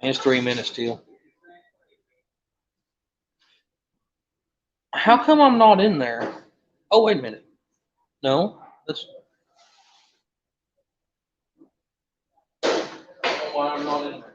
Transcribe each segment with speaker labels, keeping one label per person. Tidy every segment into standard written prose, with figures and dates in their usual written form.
Speaker 1: It's 3 minutes still. How come I'm not in there? Oh, wait a minute. No, that's why I'm not in there.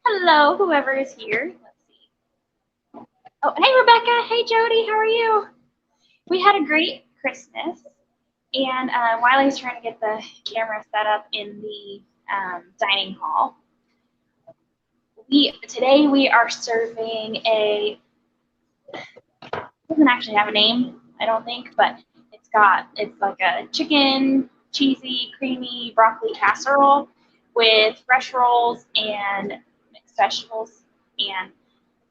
Speaker 2: Hello, whoever is here. Let's see. Oh, hey, Rebecca. Hey, Jody. How are you? We had a great Christmas, and Wiley's trying to get the camera set up in the dining hall. Today we are serving a. It doesn't actually have a name, I don't think, but it's like a chicken, cheesy, creamy broccoli casserole with fresh rolls and mixed vegetables, and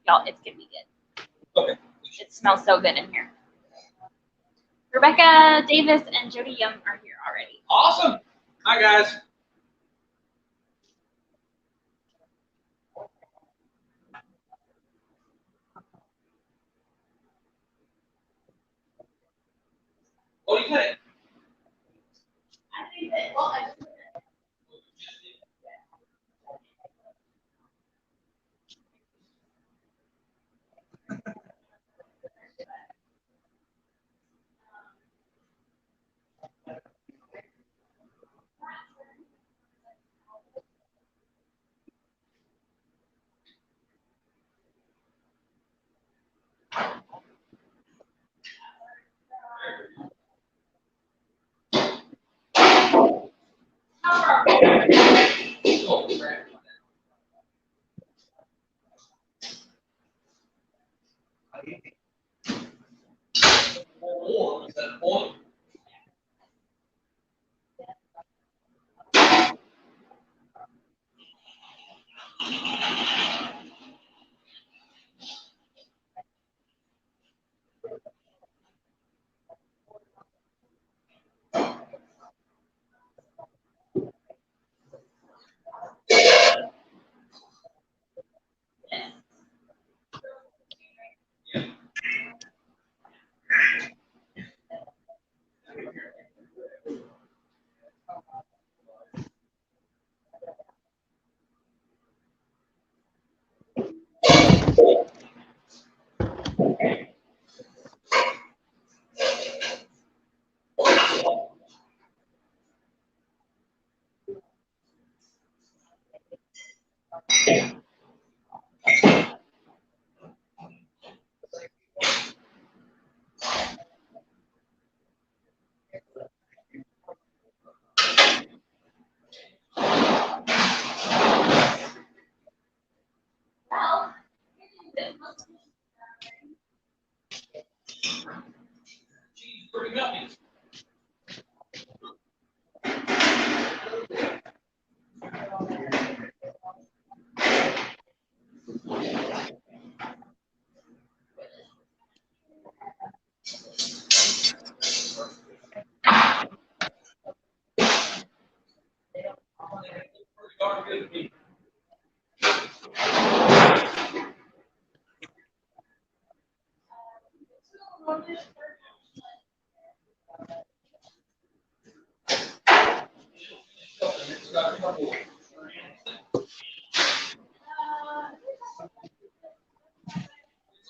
Speaker 2: y'all, it's gonna be good.
Speaker 1: Okay.
Speaker 2: It smells so good in here. Rebecca Davis and Jody Young are here already.
Speaker 1: Awesome. Hi, guys. What do you think?
Speaker 2: I think that, well,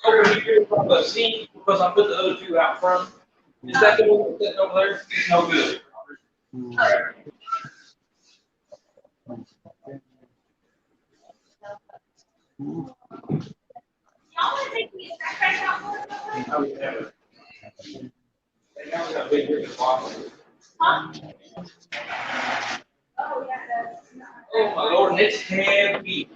Speaker 1: Over here from the seat because I put the other two out front. Is that the one sitting over there? It's no good.
Speaker 2: Y'all want to take these backpacks out for us?
Speaker 1: Oh, yeah. They now got big ribbon boxes.
Speaker 2: Huh? Oh, yeah, that's not.
Speaker 1: Oh, my Lord, and it's heavy.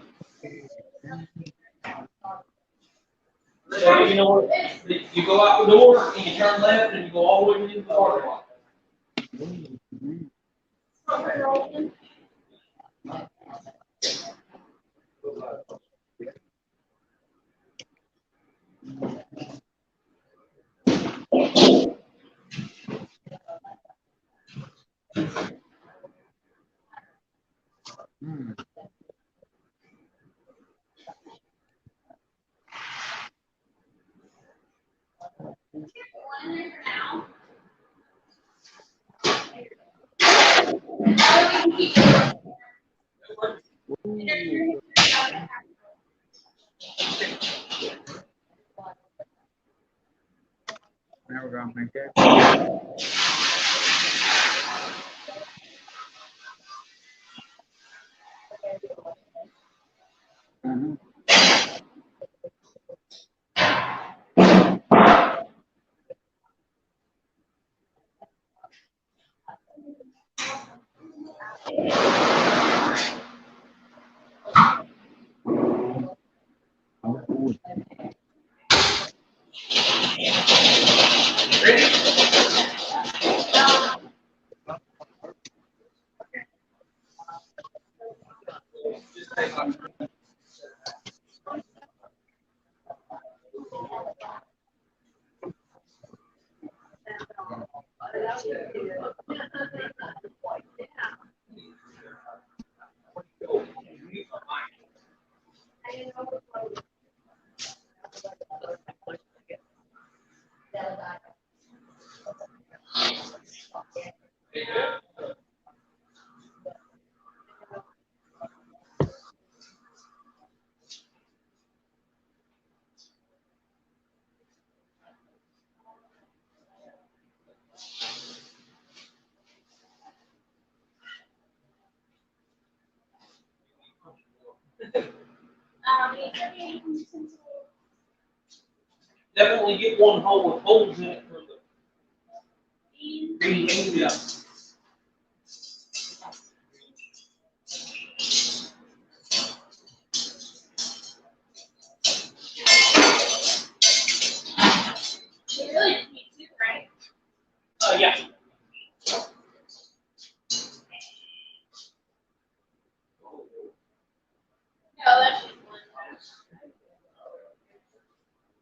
Speaker 1: So, you know what? You go out the door and you turn left and you go all the way into the parking lot.
Speaker 3: Now we're gonna make it.
Speaker 1: Definitely get one hole with holes in it for the beans. Yeah.
Speaker 2: You really just need two, right?
Speaker 1: Yeah.
Speaker 2: No, that's just one.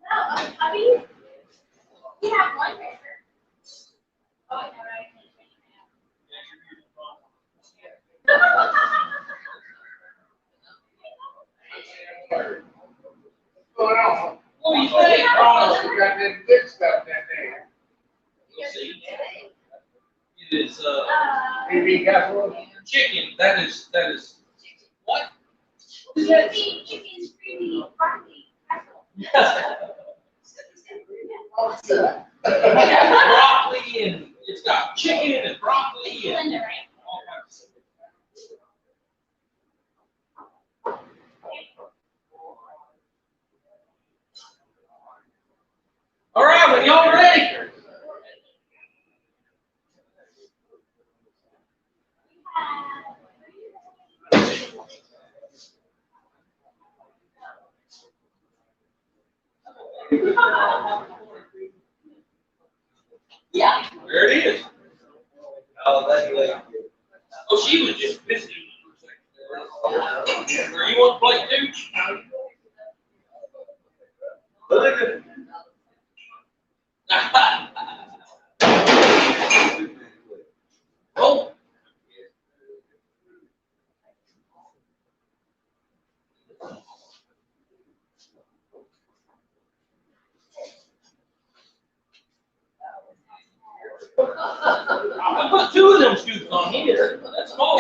Speaker 2: No, I mean, we have one paper. Oh, I know, right?
Speaker 3: Well,
Speaker 1: What do you think, Ronald?
Speaker 3: we got that good stuff that day.
Speaker 1: We'll see. It is
Speaker 3: Maybe casserole.
Speaker 1: chicken. That is what?
Speaker 2: Chicken, creamy, broccoli, casserole.
Speaker 1: Broccoli and it's got chicken and broccoli and
Speaker 2: Linda, right?
Speaker 1: all kinds of stuff. All right, when y'all ready.
Speaker 2: Yeah.
Speaker 1: There it is. Oh, that's late. Oh, she was just visiting for a second. Or you want to play too? Look at Oh. I put two of them scoops on here. That's small.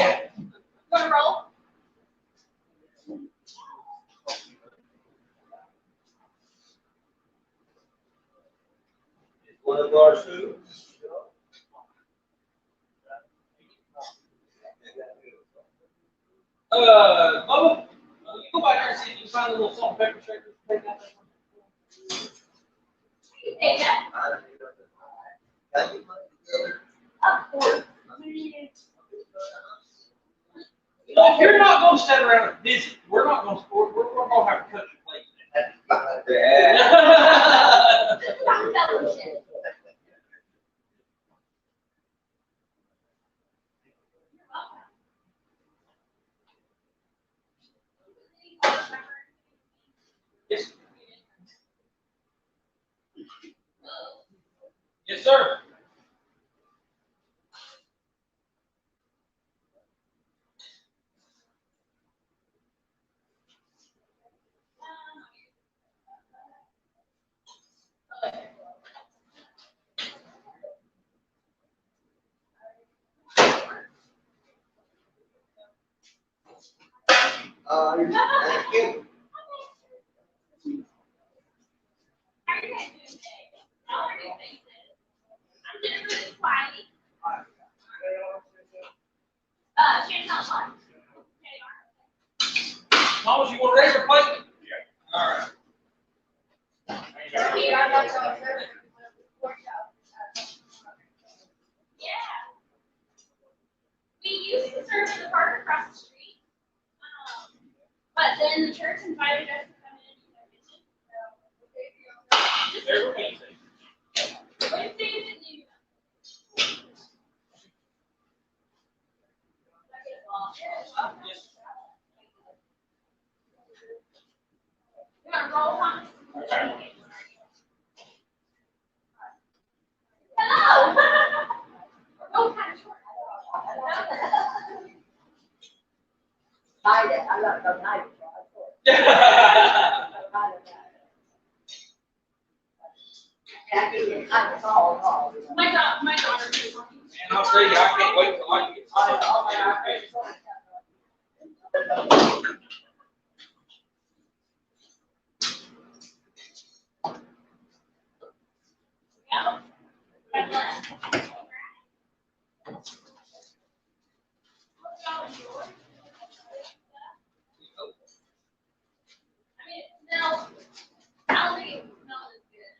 Speaker 2: Wanna roll?
Speaker 4: One of
Speaker 1: Large food. Bubba, you go back there and see if you can find a little salt and pepper shaker. Take that thing.
Speaker 2: Hey, yeah. Of course.
Speaker 1: You know, if you're not gonna sit around and visit, we're not gonna score, we're gonna have to cut your plate.
Speaker 2: This is not fellowship.
Speaker 1: Yes. Yes, sir.
Speaker 2: Thank you. How are you guys doing today? How are your faces? I'm Jennifer this Wiley. Chantel Clark.
Speaker 1: Thomas, you want to raise your plate? Yeah. All right.
Speaker 2: Yeah. We used to serve in the park across the street. But then the church invited us to come in and do their kitchen. So
Speaker 1: There we go.
Speaker 2: Wednesdays and New Year's.
Speaker 1: Yes.
Speaker 2: You want to roll on? Hello. Oh, kind of short.
Speaker 4: Hide it, I'm not gonna hide it. Actually, I'm all.
Speaker 2: My daughter is working.
Speaker 1: And I'll tell you, I can't wait till I get
Speaker 2: Yeah. I mean, it smells, I don't think it smells as good.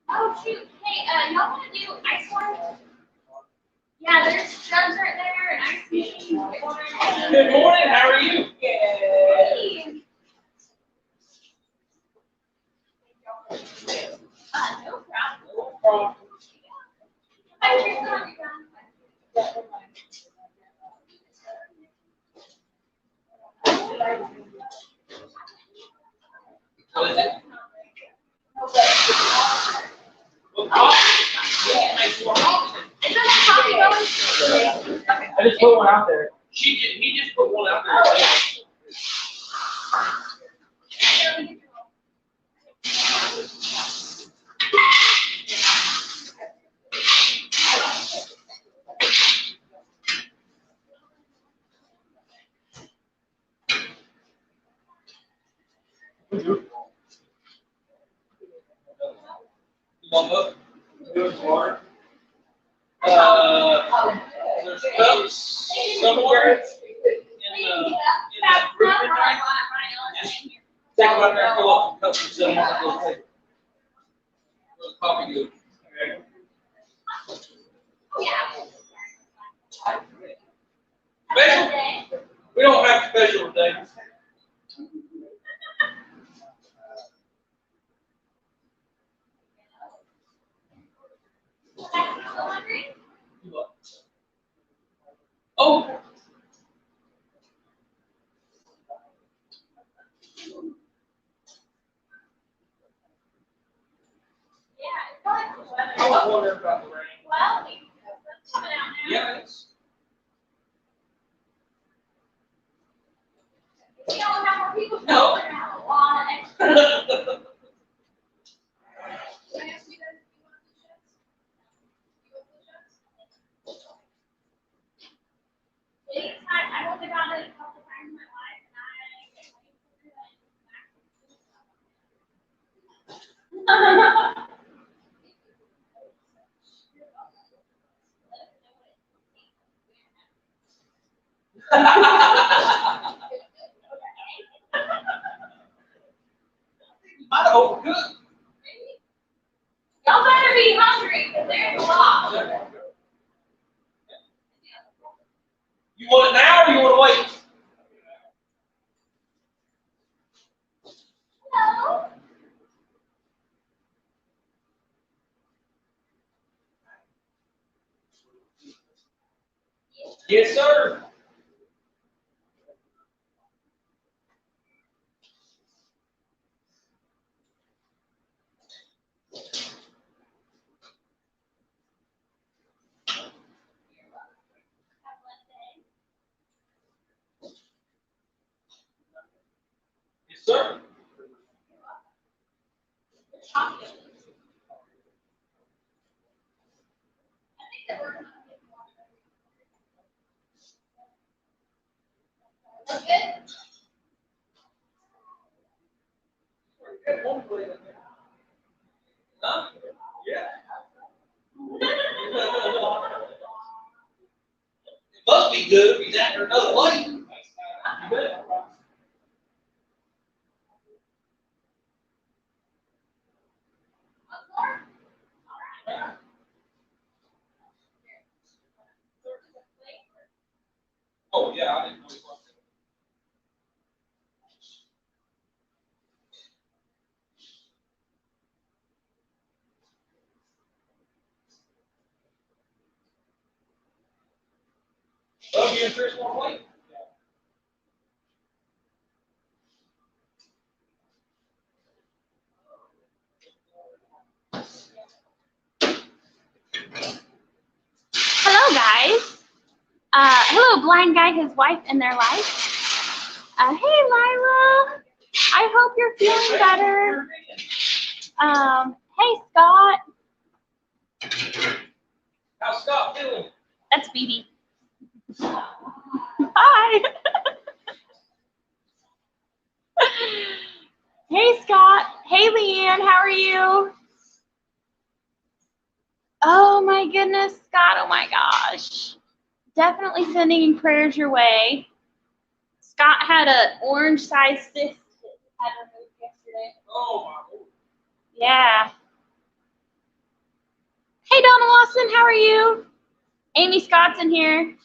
Speaker 2: Oh, shoot. Hey, y'all want to do ice water? Yeah, there's jugs right there and ice cream.
Speaker 1: Good morning, how are you?
Speaker 2: Hey. No problem. I drink some of your
Speaker 1: What is it? Well, coffee. We can make more coffee.
Speaker 2: Is that coffee going?
Speaker 1: I just put one out there. He just put one out there. You want both? Do it water. There's cups somewhere in the refrigerator. Just take them out there, fill up some cups and set them on the little table. Coffee good. Okay. Special? We don't have special today. Oh. I was wondering about the rain.
Speaker 2: Well, it's coming out now.
Speaker 1: Yeah, it's.
Speaker 2: You don't have more people.
Speaker 1: No.
Speaker 2: We're gonna have a lot of extra.
Speaker 1: to overcook.
Speaker 2: Y'all better be hungry, because there's a lot.
Speaker 1: You want it now or you want to wait?
Speaker 2: Hello.
Speaker 1: Yes, sir. Yes, sir. Huh? Yeah. It must be good if he's after another plate. You bet. Oh, yeah, I didn't know he was. Love you and Trish want to plate?
Speaker 2: Hello, guys. Hello, blind guy, his wife, and their life. Hey, Lila. I hope you're feeling better. Hey, Scott.
Speaker 1: How's Scott feeling?
Speaker 2: That's BB. Hi. Hey, Scott. Hey, Leanne. How are you? Oh, my goodness, Scott. Oh, my gosh. Definitely sending prayers your way. Scott had an orange-sized cyst that had removed yesterday.
Speaker 1: Oh, my Lord.
Speaker 2: Yeah. Hey, Donna Lawson, how are you? Amy Scott's in here.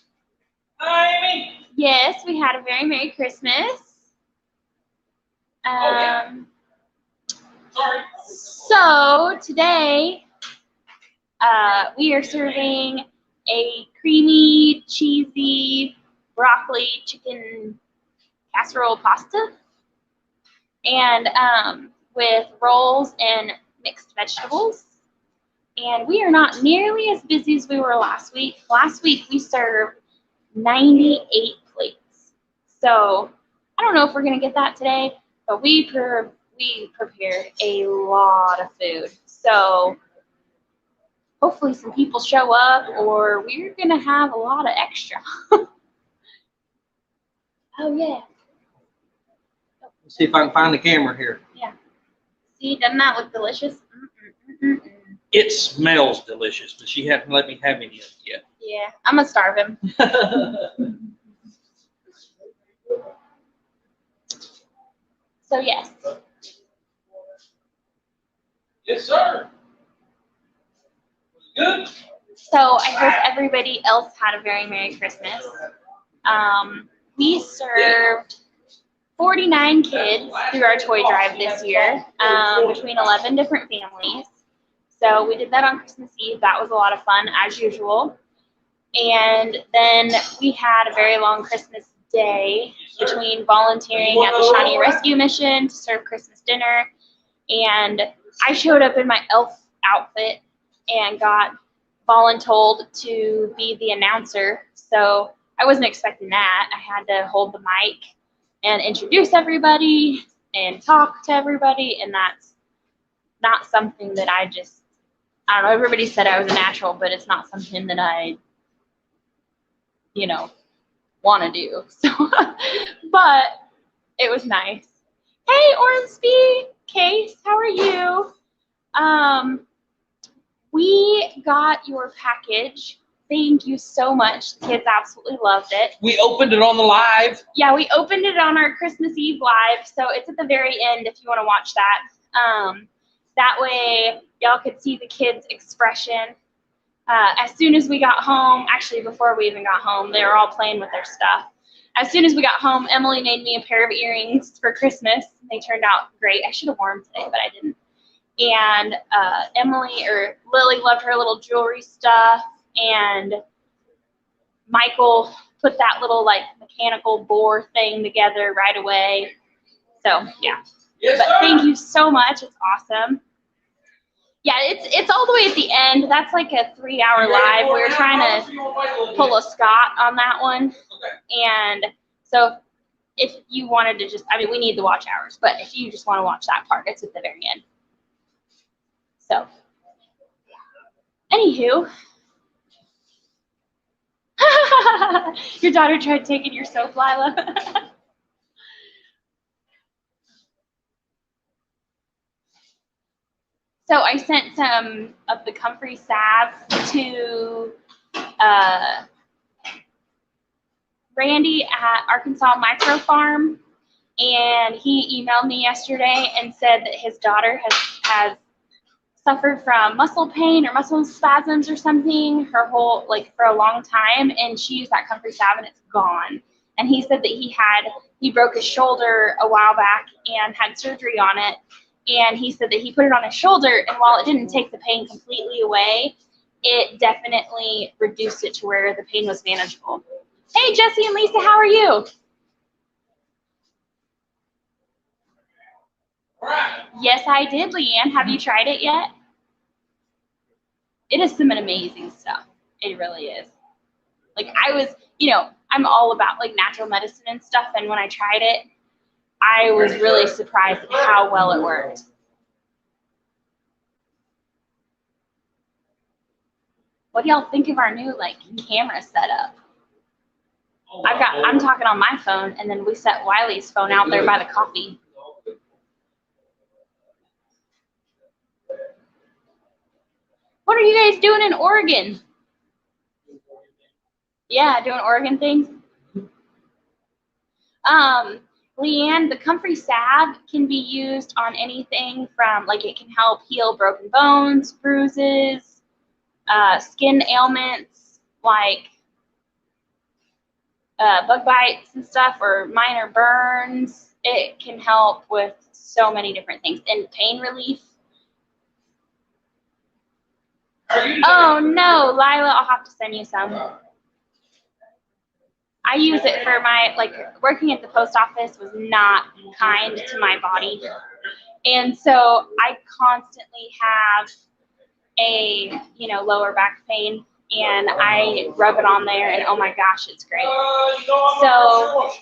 Speaker 1: Hi, Amy.
Speaker 2: Yes, we had a very Merry Christmas.
Speaker 1: Yeah. Sorry.
Speaker 2: So today we are serving a creamy, cheesy broccoli chicken casserole pasta, and with rolls and mixed vegetables. And we are not nearly as busy as we were last week. Last week we served 98 plates. So I don't know if we're gonna get that today, but we prepared a lot of food. So hopefully some people show up, or we're gonna have a lot of extra. Oh yeah.
Speaker 1: Let's see if I can find the camera here.
Speaker 2: Yeah. See, doesn't that look delicious? Mm-mm-mm-mm.
Speaker 1: It smells delicious, but she hasn't let me have any yet.
Speaker 2: Yeah, I'm gonna starve him. So yes.
Speaker 1: Yes, sir. Was it good?
Speaker 2: So I hope everybody else had a very Merry Christmas. We served 49 kids through our toy drive this year, between 11 different families. So we did that on Christmas Eve. That was a lot of fun, as usual. And then we had a very long Christmas Day between volunteering at the Shawnee Rescue Mission to serve Christmas dinner. And I showed up in my elf outfit and got voluntold to be the announcer. So I wasn't expecting that. I had to hold the mic and introduce everybody and talk to everybody. And that's not something that I don't know, everybody said I was a natural, but it's not something that I, want to do. So, but it was nice. Hey, Ormsby, Case, how are you? We got your package. Thank you so much. The kids absolutely loved it.
Speaker 1: We opened it on the live.
Speaker 2: Yeah, we opened it on our Christmas Eve live, so it's at the very end if you want to watch that. That way y'all could see the kids' expression. As soon as we got home, actually before we even got home, they were all playing with their stuff. As soon as we got home, Emily made me a pair of earrings for Christmas. They turned out great. I should have worn them today, but I didn't. And Lily loved her little jewelry stuff, and Michael put that little like mechanical boar thing together right away. So yeah.
Speaker 1: Yes,
Speaker 2: But
Speaker 1: sir.
Speaker 2: thank you so much. It's awesome. Yeah, it's all the way at the end. That's like a 3-hour live. We were trying to pull a Scott on that one.
Speaker 1: Okay.
Speaker 2: And so if you wanted to just, I mean, we need the watch hours, but if you just want to watch that part, it's at the very end. So, anywho, your daughter tried taking your soap, Lila. So I sent some of the comfrey salve to Randy at Arkansas Micro Farm, and he emailed me yesterday and said that his daughter has suffered from muscle pain or muscle spasms or something for a long time, and she used that comfrey salve and it's gone. And he said that he broke his shoulder a while back and had surgery on it, and he said that he put it on his shoulder, and while it didn't take the pain completely away, it definitely reduced it to where the pain was manageable. Hey, Jesse and Lisa, how are you?
Speaker 1: All right.
Speaker 2: Yes, I did, Leanne. Have you tried it yet? It is some amazing stuff. It really is. Like I'm all about like natural medicine and stuff, and when I tried it, I was really surprised at how well it worked. What do y'all think of our new like camera setup? I'm talking on my phone, and then we set Wiley's phone out there by the coffee. What are you guys doing in Oregon? Yeah, doing Oregon things. Leanne, the comfrey salve can be used on anything from, like, it can help heal broken bones, bruises, skin ailments, like bug bites and stuff, or minor burns. It can help with so many different things. And pain relief. Oh, no, Lila, I'll have to send you some. I use it for working at the post office was not kind to my body. And so I constantly have a, lower back pain, and I rub it on there, and oh my gosh, it's great. So,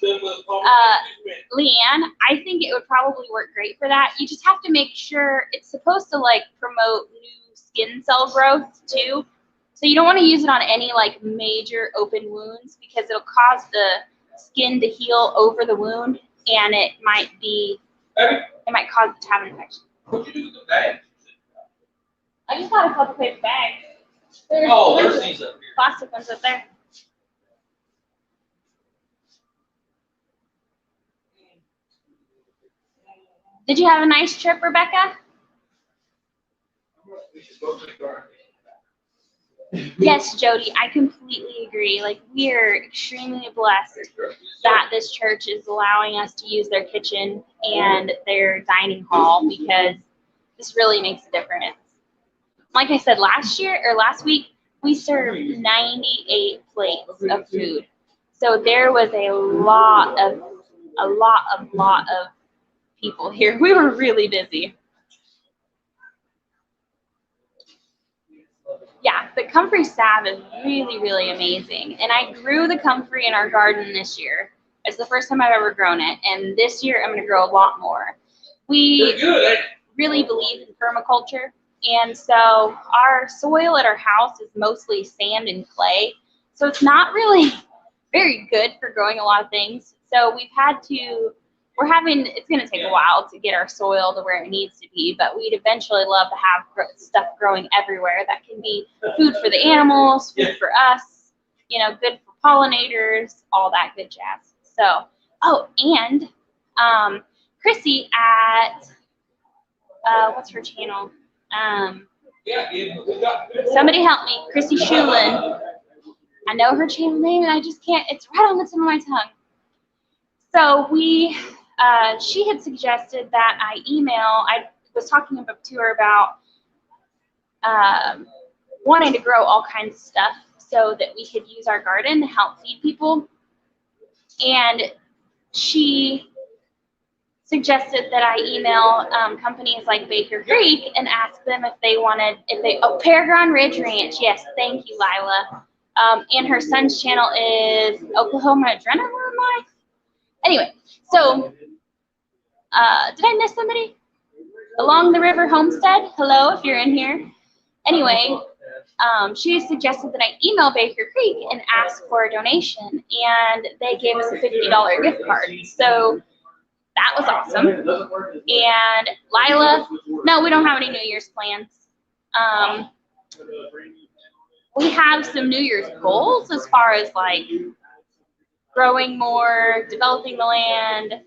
Speaker 2: Leanne, I think it would probably work great for that. You just have to make sure it's supposed to promote new skin cell growth too. So you don't want to use it on any major open wounds, because it'll cause the skin to heal over the wound, and it might cause it to have an infection.
Speaker 1: What'd you do with the bag?
Speaker 2: I just got a couple paper bags.
Speaker 1: There's these up here.
Speaker 2: Plastic ones up there. Did you have a nice trip, Rebecca? Yes, Jody, I completely agree. We are extremely blessed that this church is allowing us to use their kitchen and their dining hall, because this really makes a difference. Like I said, last week, we served 98 plates of food. So there was a lot of people here. We were really busy. Yeah, the comfrey salve is really, really amazing. And I grew the comfrey in our garden this year. It's the first time I've ever grown it. And this year I'm going to grow a lot more. We really believe in permaculture. And so our soil at our house is mostly sand and clay. So it's not really very good for growing a lot of things. So it's going to take a while to get our soil to where it needs to be, but we'd eventually love to have stuff growing everywhere that can be food for the animals, food for us, good for pollinators, all that good jazz. So, and Chrissy at what's her channel?
Speaker 1: Yeah, we got.
Speaker 2: Somebody help me. Chrissy Shulin. I know her channel name and I just can't, it's right on the tip of my tongue. So she had suggested that I was talking to her about wanting to grow all kinds of stuff so that we could use our garden to help feed people. And she suggested that I email companies like Baker Creek and ask them if they Paragon Ridge Ranch. Yes, thank you, Lila. And her son's channel is Oklahoma Adrenaline Life. Anyway, so did I miss somebody? Along the River Homestead. Hello, if you're in here. Anyway, she suggested that I email Baker Creek and ask for a donation, and they gave us a $50 gift card. So that was awesome. And Lila, no, we don't have any New Year's plans. We have some New Year's goals as far as like growing more, developing the land,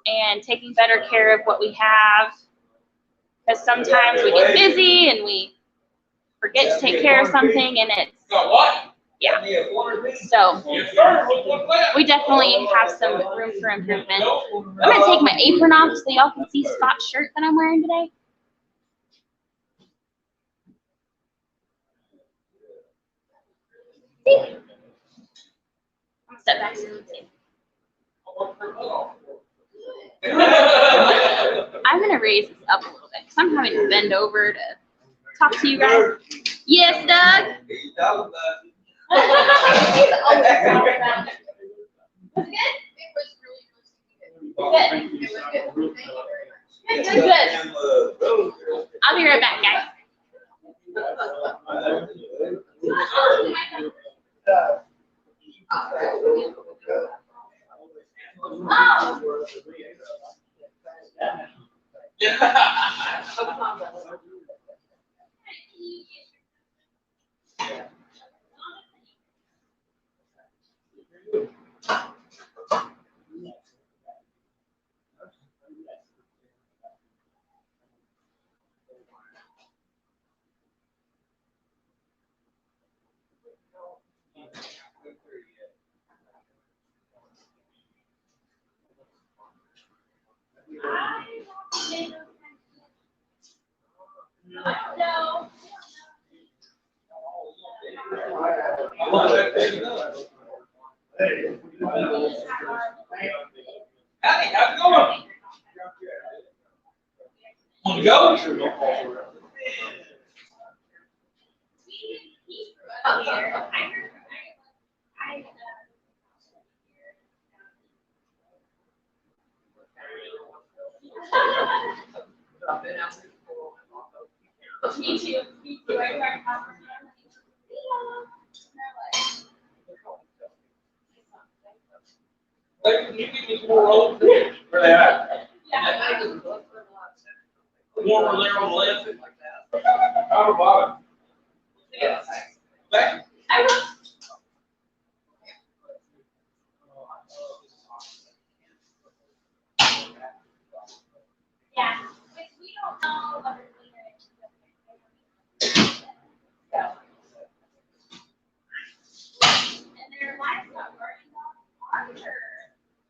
Speaker 2: and taking better care of what we have. Because sometimes we get busy and we forget to take care of something, and it's, yeah. So we definitely have some room for improvement. I'm gonna take my apron off so y'all can see Scott's shirt that I'm wearing today. See? I'm gonna step back so you can see. I'm gonna raise this up a little bit because I'm having to bend over to talk to you guys. Yes, Doug? Was it good?
Speaker 4: It was really
Speaker 2: Good.
Speaker 4: It was good. Thank you very much.
Speaker 2: Good. I'll be right back, guys. No.
Speaker 1: Howdy, how's it going? Want to go?
Speaker 2: Me too. Me too.
Speaker 1: Hey, can you give me some more rolls? Where they at? More over there on the left. On the bottom. Back.
Speaker 2: I will. Yeah. We don't know what and their livestock are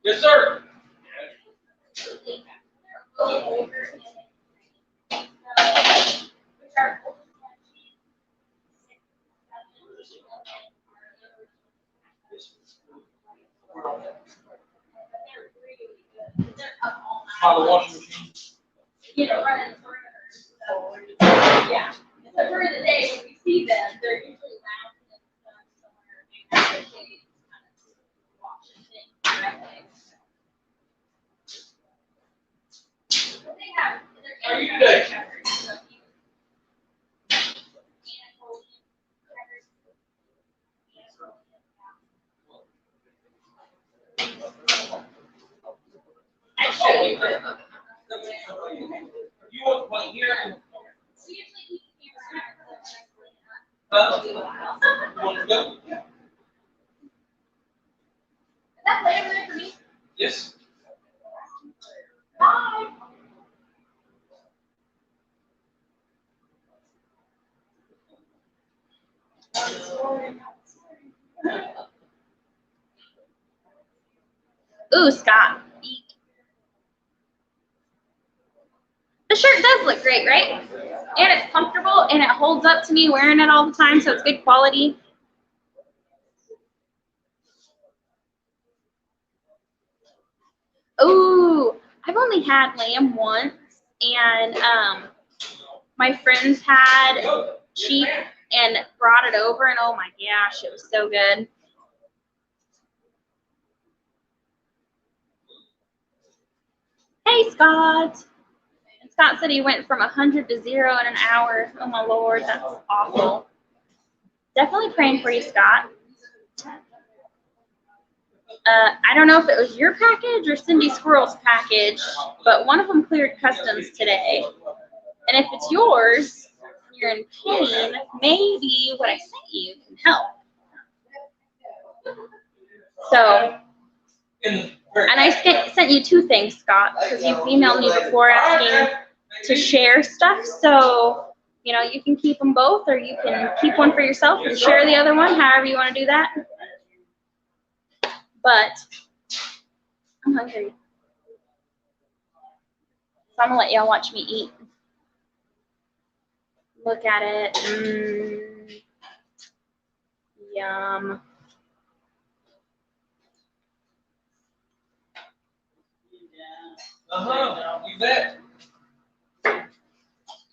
Speaker 1: Yes, sir. By the washing machine.
Speaker 2: Running perimeters. So, yeah. So during the day when we see them, they're usually lounging and stuff somewhere in the shade, kind of watching things directly. But they have.
Speaker 1: How are you today?
Speaker 2: I show you.
Speaker 1: You want one here?
Speaker 2: We usually keep the
Speaker 1: You want to go?
Speaker 2: Is that plate over there for me?
Speaker 1: Yes.
Speaker 2: Bye. Ooh, Scott. Eek. The shirt does look great, right? And it's comfortable and it holds up to me wearing it all the time, so it's good quality. Ooh, I've only had lamb once, and my friends had sheep and brought it over, and oh my gosh, it was so good. Hey, Scott. And Scott said he went from 100 to 0 in an hour. Oh my Lord, that's awful. Definitely praying for you, Scott. I don't know if it was your package or Cindy Squirrel's package, but one of them cleared customs today. And if it's yours, you're in pain, maybe what I sent you can help. So, and I sent you two things, Scott, because you've emailed me before asking to share stuff. So, you know, you can keep them both, or you can keep one for yourself and share the other one, however you want to do that. But I'm hungry. So I'm going to let y'all watch me eat. Look at it. Yum.
Speaker 1: You bet.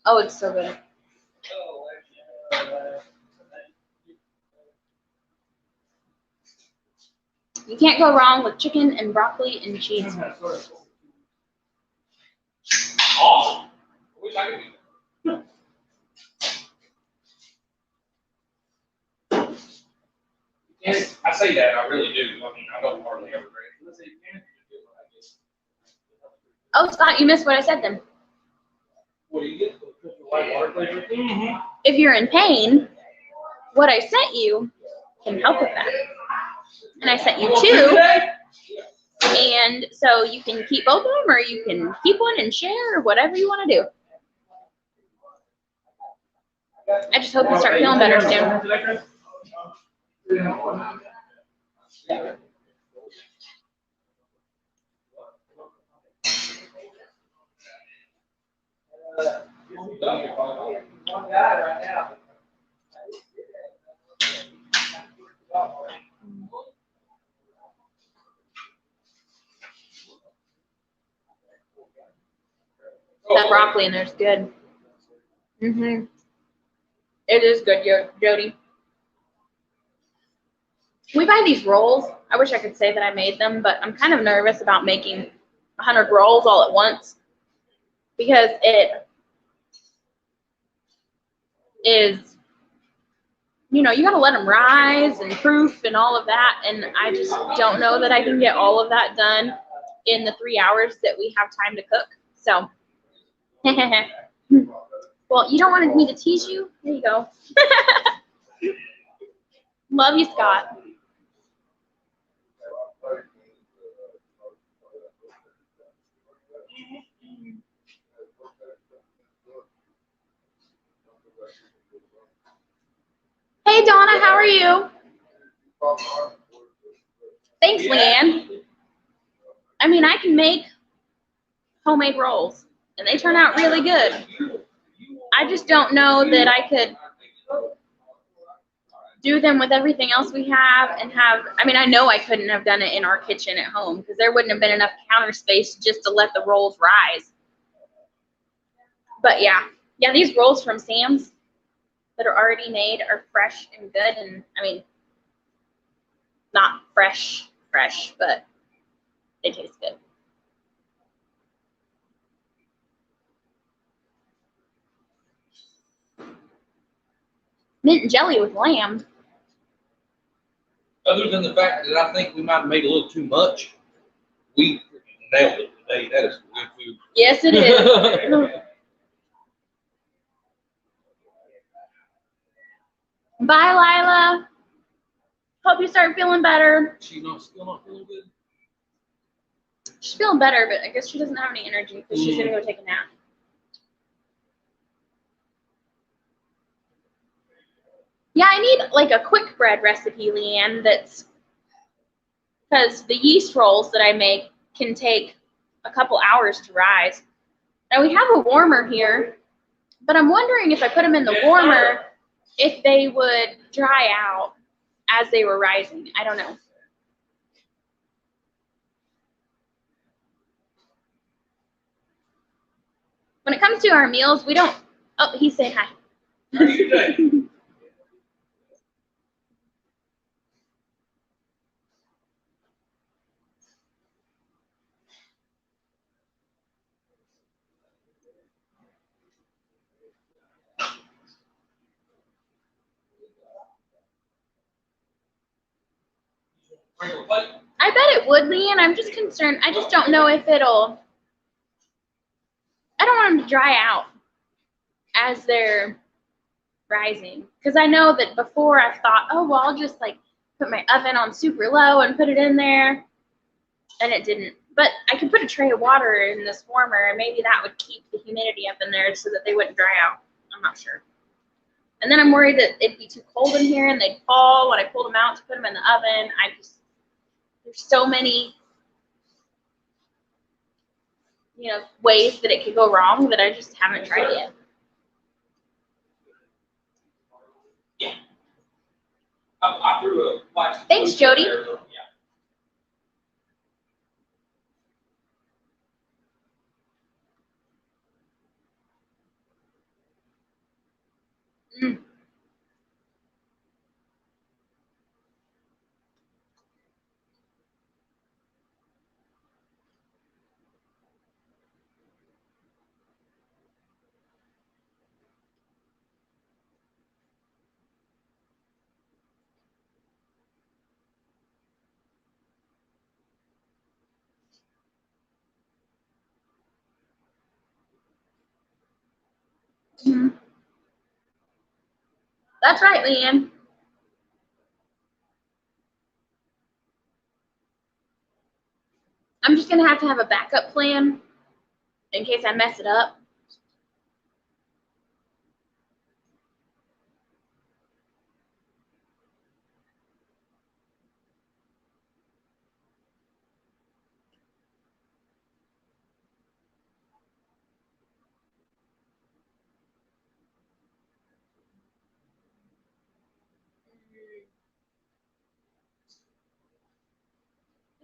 Speaker 2: Oh, it's so good. You can't go wrong with chicken and broccoli and cheese.
Speaker 1: Awesome. I wish I could do that. Yes, I say that, I really do. I mean, I don't hardly ever drink.
Speaker 2: Oh, Scott, you missed what I said then.
Speaker 1: What do you get? White water flavor? Mm-hmm.
Speaker 2: If you're in pain, what I sent you can help with that. And I sent you two. And so you can keep both of them, or you can keep one and share, or whatever you want to do. I just hope you start feeling better soon. That broccoli in there is good. It is good, Jody. We buy these rolls. I wish I could say that I made them, but I'm kind of nervous about making 100 rolls all at once because it is, you know, you got to let them rise and proof and all of that, and I just don't know that I can get all of that done in the 3 hours that we have time to cook. So, well, you don't want me to tease you? There you go. Love you, Scott. Hey, Donna, how are you? Thanks, Leanne. I mean, I can make homemade rolls, and they turn out really good. I just don't know that I could do them with everything else we have and have, I mean, I know I couldn't have done it in our kitchen at home because there wouldn't have been enough counter space just to let the rolls rise. But yeah, these rolls from Sam's that are already made are fresh and good, and I mean, not fresh, but they taste good. Mint and jelly with lamb.
Speaker 1: Other than the fact that I think we might have made a little too much, we nailed it today. That is good food.
Speaker 2: Yes, it is. Bye, Lila. Hope you start feeling better.
Speaker 1: She's still not feeling good?
Speaker 2: She's feeling better, but I guess she doesn't have any energy because she's going to go take a nap. Yeah, I need like a quick bread recipe, Leanne, that's because the yeast rolls that I make can take a couple hours to rise. Now we have a warmer here, but I'm wondering if I put them in the warmer, if they would dry out as they were rising. I don't know. When it comes to our meals, we don't. Oh, he's saying hi.
Speaker 1: How are you doing?
Speaker 2: I bet it would, Leanne. I'm just concerned. I just don't know if it'll. I don't want them to dry out as they're rising, because I know that before I thought, oh well, I'll just like put my oven on super low and put it in there, and it didn't. But I could put a tray of water in this warmer, and maybe that would keep the humidity up in there so that they wouldn't dry out. I'm not sure. And then I'm worried that it'd be too cold in here and they'd fall when I pulled them out to put them in the oven. There's so many, ways that it could go wrong that I just haven't tried yet.
Speaker 1: Yeah. I threw a plastic.
Speaker 2: Thanks, Jody.
Speaker 1: Yeah.
Speaker 2: Mm. Mm. That's right, Leanne. I'm just going to have a backup plan in case I mess it up.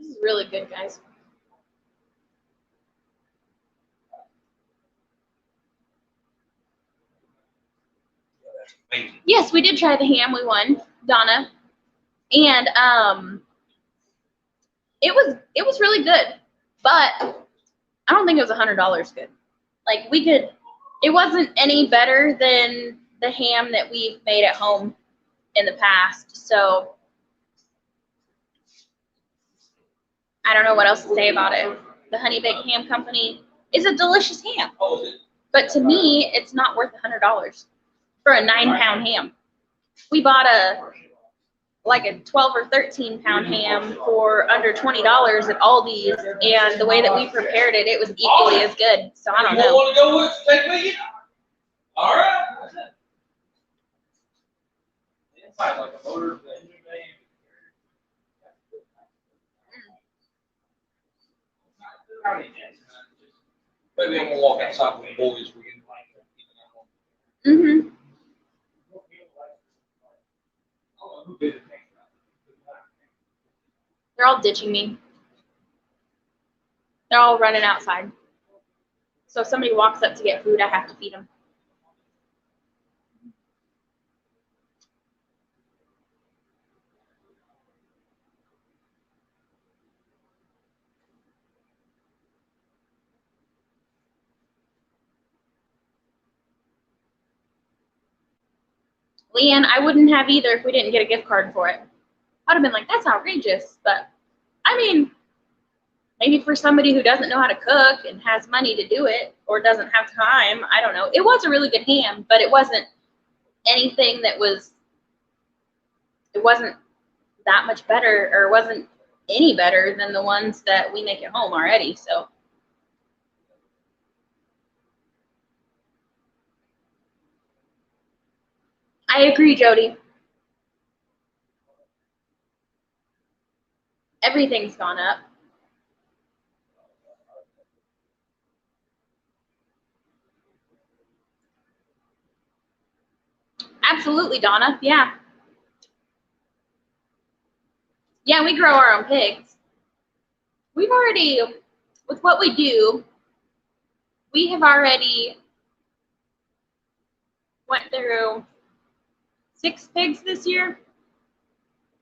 Speaker 2: This is really good, guys.
Speaker 1: Amazing.
Speaker 2: Yes, we did try the ham. We won, Donna, and it was really good, but I don't think it was $100 good. Like it wasn't any better than the ham that we've made at home in the past. So I don't know what else to say about it. The Honey Baked Ham Company is a delicious ham,
Speaker 1: Oh, is it?
Speaker 2: but to me, it's not worth $100 for a 9-pound ham. We bought a 12 or 13-pound ham for under $20 at Aldi's, and the way that we prepared it, it was equally as good. So I don't
Speaker 1: You
Speaker 2: know.
Speaker 1: want to go with take me? All right. Inside like a motor, the engine bay. Maybe I'm gonna walk outside with the boys. We can
Speaker 2: Mhm. They're all ditching me. They're all running outside. So if somebody walks up to get food, I have to feed them. Leanne, I wouldn't have either if we didn't get a gift card for it. I'd have been like, that's outrageous. But I mean, maybe for somebody who doesn't know how to cook and has money to do it or doesn't have time, I don't know. It was a really good ham, but it wasn't anything it wasn't that much better, or wasn't any better than the ones that we make at home already. So I agree, Jody. Everything's gone up. Absolutely, Donna. Yeah. Yeah, we grow our own pigs. We've already, with what we do, we have already went through 6 pigs this year,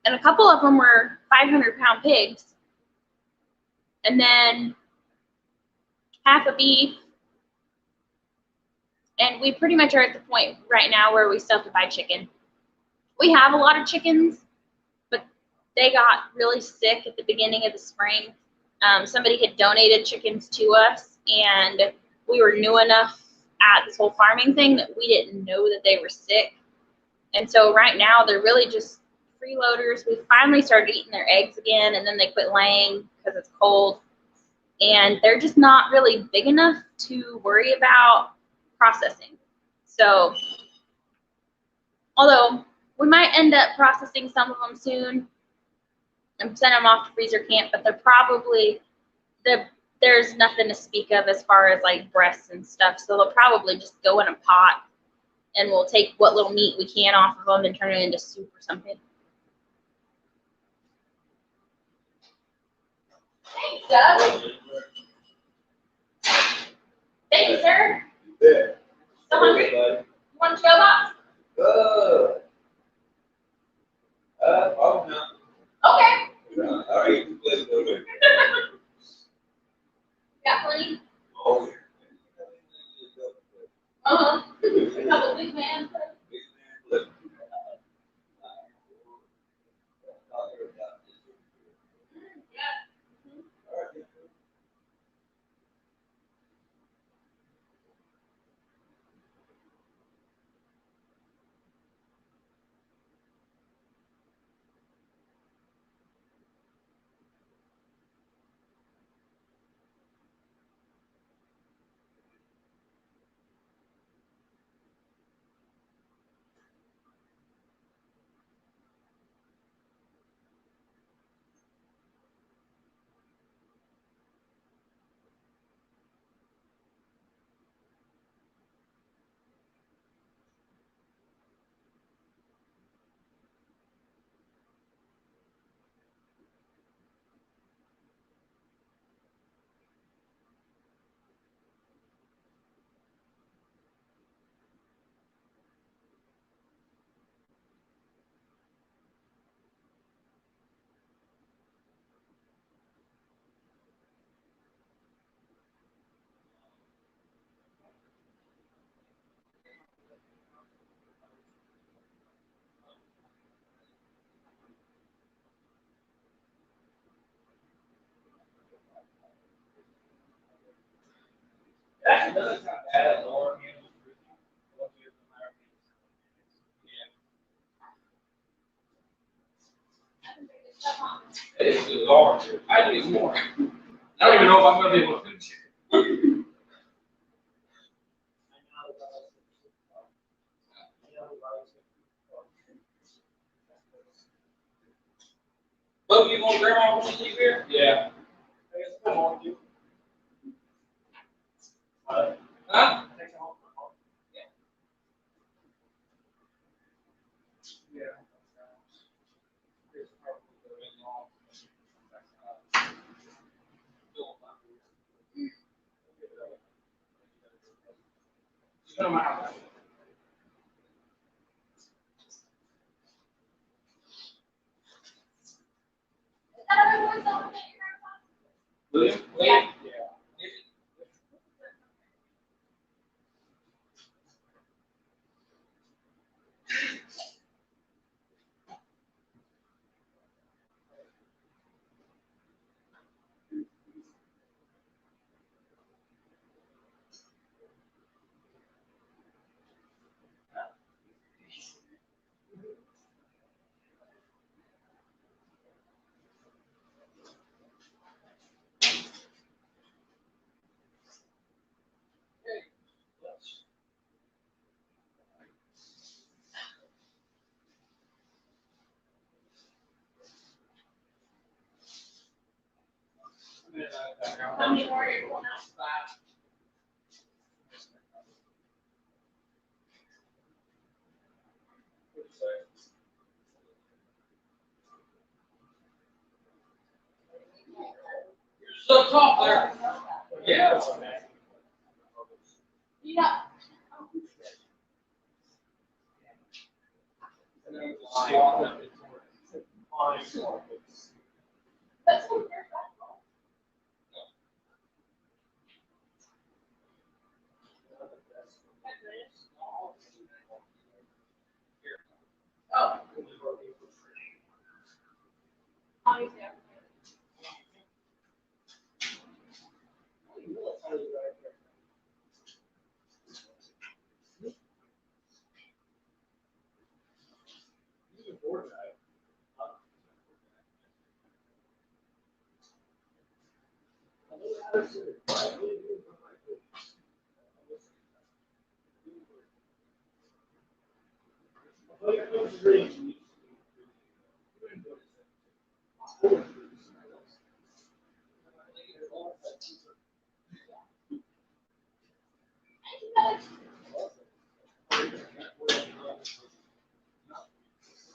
Speaker 2: and a couple of them were 500-pound pigs, and then half a beef, and we pretty much are at the point right now where we still have to buy chicken. We have a lot of chickens, but they got really sick at the beginning of the spring. Somebody had donated chickens to us, and we were new enough at this whole farming thing that we didn't know that they were sick. And so right now they're really just freeloaders. We finally started eating their eggs again, and then they quit laying because it's cold. And they're just not really big enough to worry about processing. So, although we might end up processing some of them soon and send them off to freezer camp, but they're probably, there's nothing to speak of as far as like breasts and stuff. So they'll probably just go in a pot, and we'll take what little meat we can off of them and turn it into soup or something. Thanks, Doug. Thank you, sir.
Speaker 5: Yeah.
Speaker 2: So hungry? You want to go box?
Speaker 5: Oh, no.
Speaker 2: Okay.
Speaker 5: I ate the place over.
Speaker 2: Got plenty?
Speaker 5: Oh, yeah.
Speaker 2: Uh-huh. A couple big man.
Speaker 1: That's another time bad, Lord. It's the Lord. I think it's more. I don't even know if I'm gonna be able to finish it. Both of you want grandma to sleep here? Yeah. I guess I'm on you. Huh? Yeah. William? Yeah.
Speaker 2: How many more are you going out?
Speaker 1: You're so tall there. Yeah.
Speaker 2: Yeah. That's what we're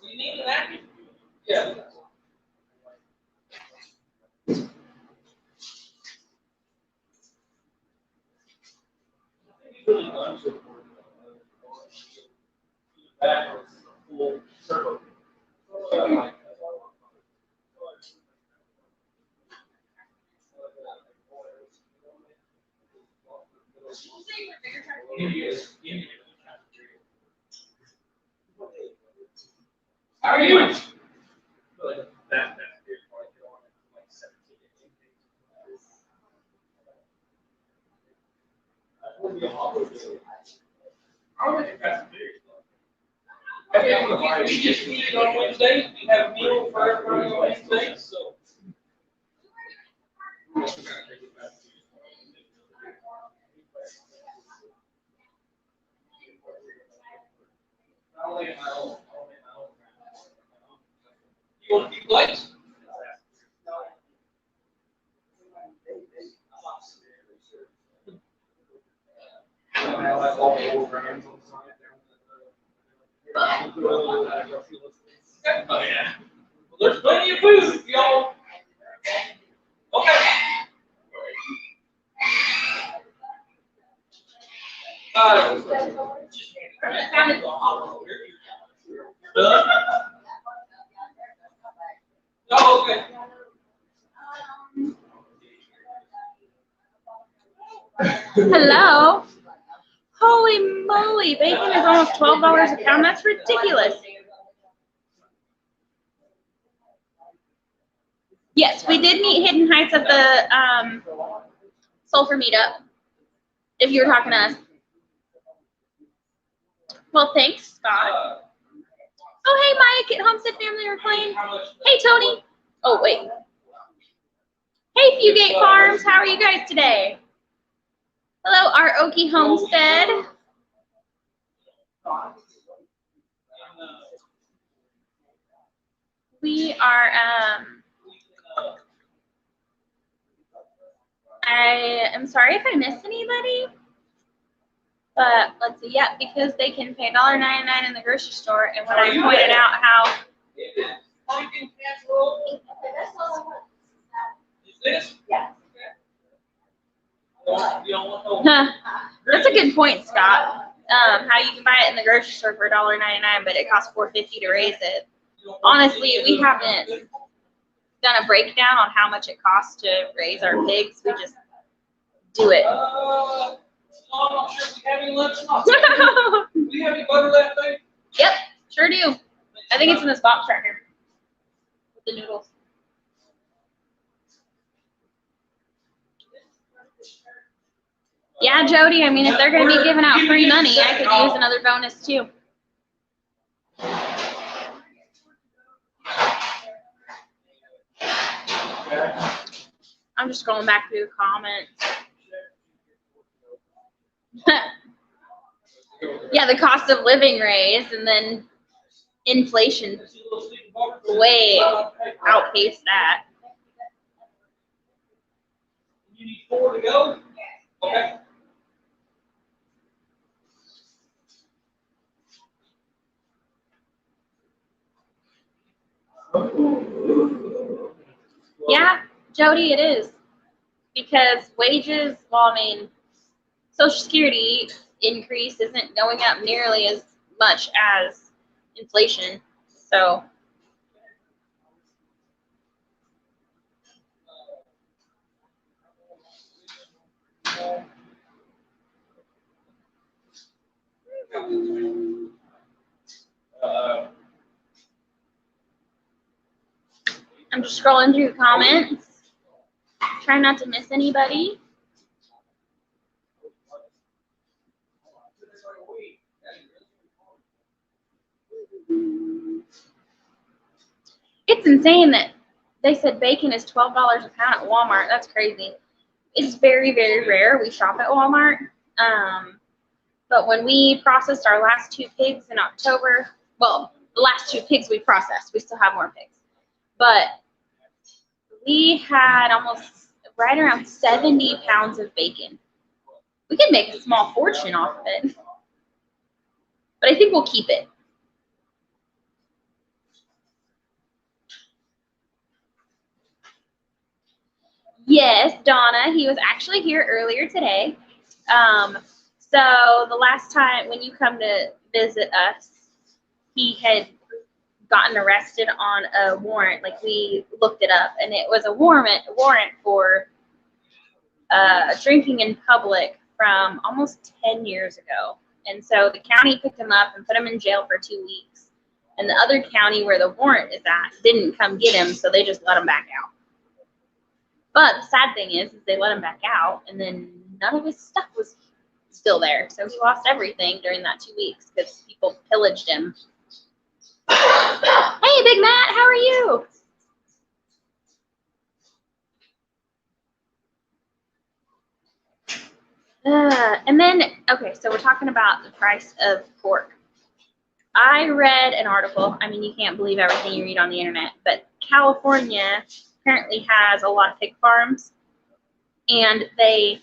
Speaker 1: You need an napkin? Yeah. How are you? We just meet on Wednesdays. We have a meal for everybody on Wednesdays, so. You want a few plates? Oh, yeah. Well, there's plenty of food if y'all. Okay. Done? Oh, okay.
Speaker 2: Hello. Holy moly, bacon is almost $12 a pound. That's ridiculous. Yes, we did meet Hidden Heights at the Sulphur meetup. If you were talking to us. Well, thanks, Scott. Oh, hey, Mike at Homestead Family Reclaim. Hey, Tony. Oh, wait. Hey, Fugate Farms. How are you guys today? Hello, our Okie Homestead. We are, I am sorry if I missed anybody, but let's see, yeah, because they can pay $1.99 in the grocery store, and when I pointed out how,
Speaker 1: Chicken casserole. Is this?
Speaker 2: yeah.
Speaker 1: You don't want no.
Speaker 2: That's a good point, Scott. How you can buy it in the grocery store for $1.99, but it costs $4.50 to raise it. Honestly, we haven't done a breakdown on how much it costs to raise our pigs. We just do it.
Speaker 1: I'm not sure if we have any lunch or not. Do we have any butter left, babe?
Speaker 2: Yep, sure do. I think it's in this box right here with the noodles. Yeah, Jody, I mean, if they're going to be giving out free money, I could use another bonus too. I'm just going back through the comments. Yeah, the cost of living raised, and then inflation way outpaced that.
Speaker 1: You need 4 to go? Okay.
Speaker 2: Yeah, Jody, it is. Because wages, well, I mean, Social Security increase isn't going up nearly as much as inflation. So, I'm just scrolling through the comments, trying not to miss anybody. It's insane that they said bacon is $12 a pound at Walmart. That's crazy. It's very, very rare. We shop at Walmart. But when we processed our last 2 pigs in October, well, the last 2 pigs we processed, we still have more pigs. But we had almost right around 70 pounds of bacon. We could make a small fortune off of it. But I think we'll keep it. Yes, Donna, he was actually here earlier today. So the last time when you come to visit us, he had gotten arrested on a warrant. Like, we looked it up, and it was a warrant for drinking in public from almost 10 years ago. And so the county picked him up and put him in jail for 2 weeks. And the other county where the warrant is at didn't come get him, so they just let him back out. But the sad thing is they let him back out, and then none of his stuff was still there. So he lost everything during that 2 weeks because people pillaged him. Hey, Big Matt, how are you? And then, okay, so we're talking about the price of pork. I read an article. I mean, you can't believe everything you read on the internet, but California apparently has a lot of pig farms, and they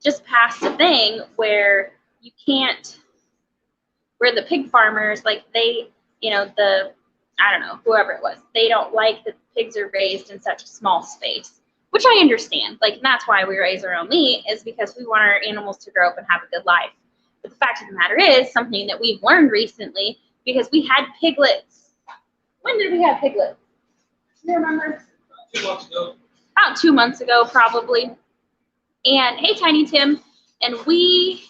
Speaker 2: just passed a thing where you can't, where the pig farmers, like, they, I don't know, whoever it was, they don't like that pigs are raised in such a small space, which I understand. Like, and that's why we raise our own meat, is because we want our animals to grow up and have a good life. But the fact of the matter is, something that we've learned recently, because we had piglets. When did we have piglets? Do you remember?
Speaker 1: 2 months ago.
Speaker 2: About 2 months ago, probably. And hey, Tiny Tim, and we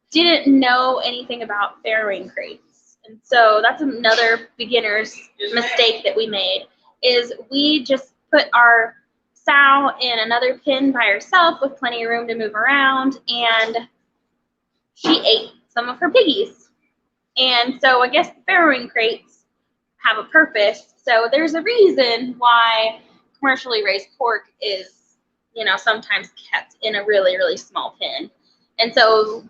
Speaker 2: didn't know anything about farrowing crates. And so that's another beginner's mistake that we made, is we just put our sow in another pen by herself with plenty of room to move around, and she ate some of her piggies. And so I guess the farrowing crates have a purpose. So there's a reason why commercially raised pork is, sometimes kept in a really, really small pen. And so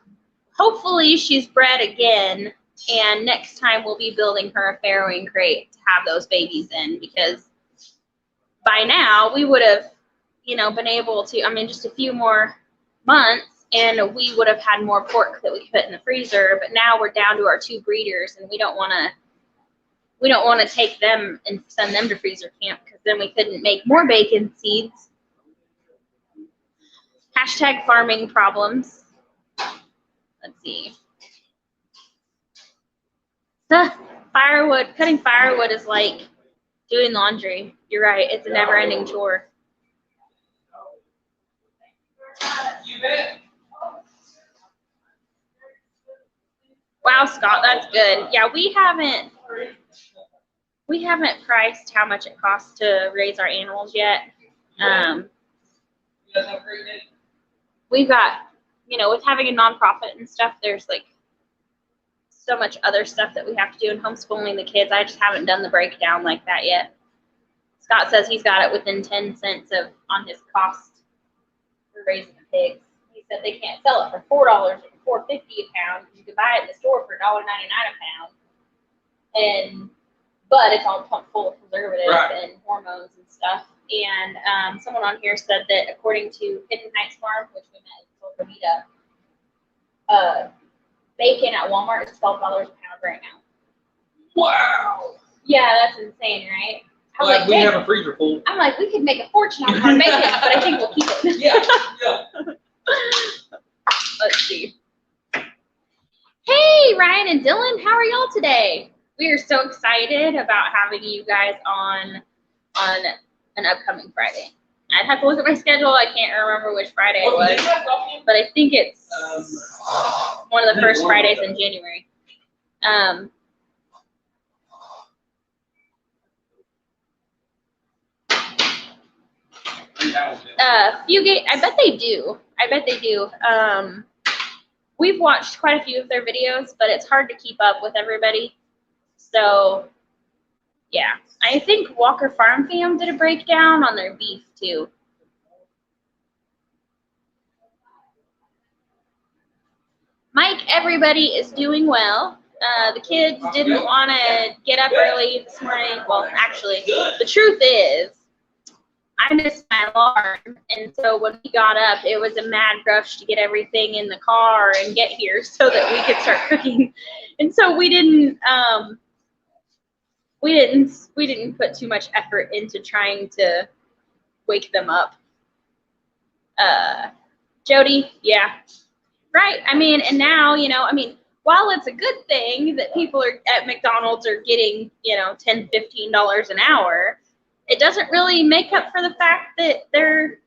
Speaker 2: hopefully she's bred again, and next time we'll be building her a farrowing crate to have those babies in, because by now we would have, been able to, just a few more months, and we would have had more pork that we could put in the freezer. But now we're down to our 2 breeders, and we don't want to take them and send them to freezer camp, because then we couldn't make more bacon seeds. Hashtag farming problems. Let's see. Firewood, cutting firewood is like doing laundry. You're right, it's a never-ending chore.
Speaker 1: You bet.
Speaker 2: Wow, Scott, that's good. Yeah, we haven't priced how much it costs to raise our animals yet.
Speaker 1: You guys have a great day.
Speaker 2: We've got, with having a nonprofit and stuff, there's like so much other stuff that we have to do in homeschooling the kids. I just haven't done the breakdown like that yet. Scott says he's got it within 10 cents on his cost for raising the pigs. He said they can't sell it for $4 or $4.50 a pound. You can buy it in the store for $1.99 a pound. But it's all pumped full of preservatives
Speaker 1: Right.
Speaker 2: and hormones and stuff. And someone on here said that according to Hidden Heights Farm, which we met in Silver bacon at Walmart is $12 a pound right now.
Speaker 1: Wow.
Speaker 2: Yeah, that's insane, right? I was
Speaker 1: Like
Speaker 2: like,
Speaker 1: we
Speaker 2: dang.
Speaker 1: have a freezer full.
Speaker 2: I'm like, we could make a fortune off our bacon, but I think we'll keep it.
Speaker 1: Yeah, yeah.
Speaker 2: Let's see. Hey, Ryan and Dylan, how are y'all today? We are so excited about having you guys on an upcoming Friday. I'd have to look at my schedule. I can't remember which Friday it was, but I think it's one of the first Fridays in January. Fugate, I bet they do. We've watched quite a few of their videos, but it's hard to keep up with everybody. So, yeah. I think Walker Farm Fam did a breakdown on their beef, too. Mike, everybody is doing well. The kids didn't want to get up early this morning. Well, actually, the truth is, I missed my alarm, and so when we got up, it was a mad rush to get everything in the car and get here so that we could start cooking. And so we didn't put too much effort into trying to wake them up. Jody, yeah, right. I mean, and now, while it's a good thing that people are at McDonald's are getting, $10, $15 an hour, it doesn't really make up for the fact that they're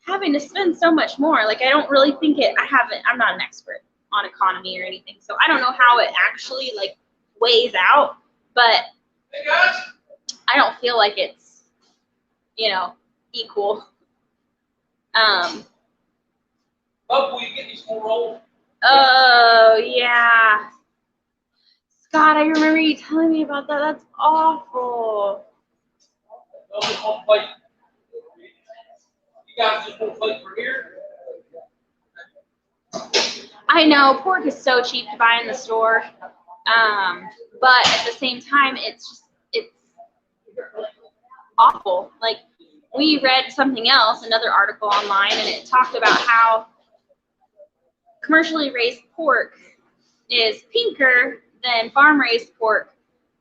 Speaker 2: having to spend so much more. Like, I don't really think I'm not an expert on economy or anything, so I don't know how it actually, weighs out, but
Speaker 1: Hey guys.
Speaker 2: I don't feel like it's, equal.
Speaker 1: Bub, will you get me some rolls?
Speaker 2: Oh, yeah. Scott, I remember you telling me about that. That's awful.
Speaker 1: Just one plate. You guys just want a plate for here?
Speaker 2: I know, pork is so cheap to buy in the store. But at the same time, it's awful. Like, we read something else, another article online, and it talked about how commercially raised pork is pinker than farm-raised pork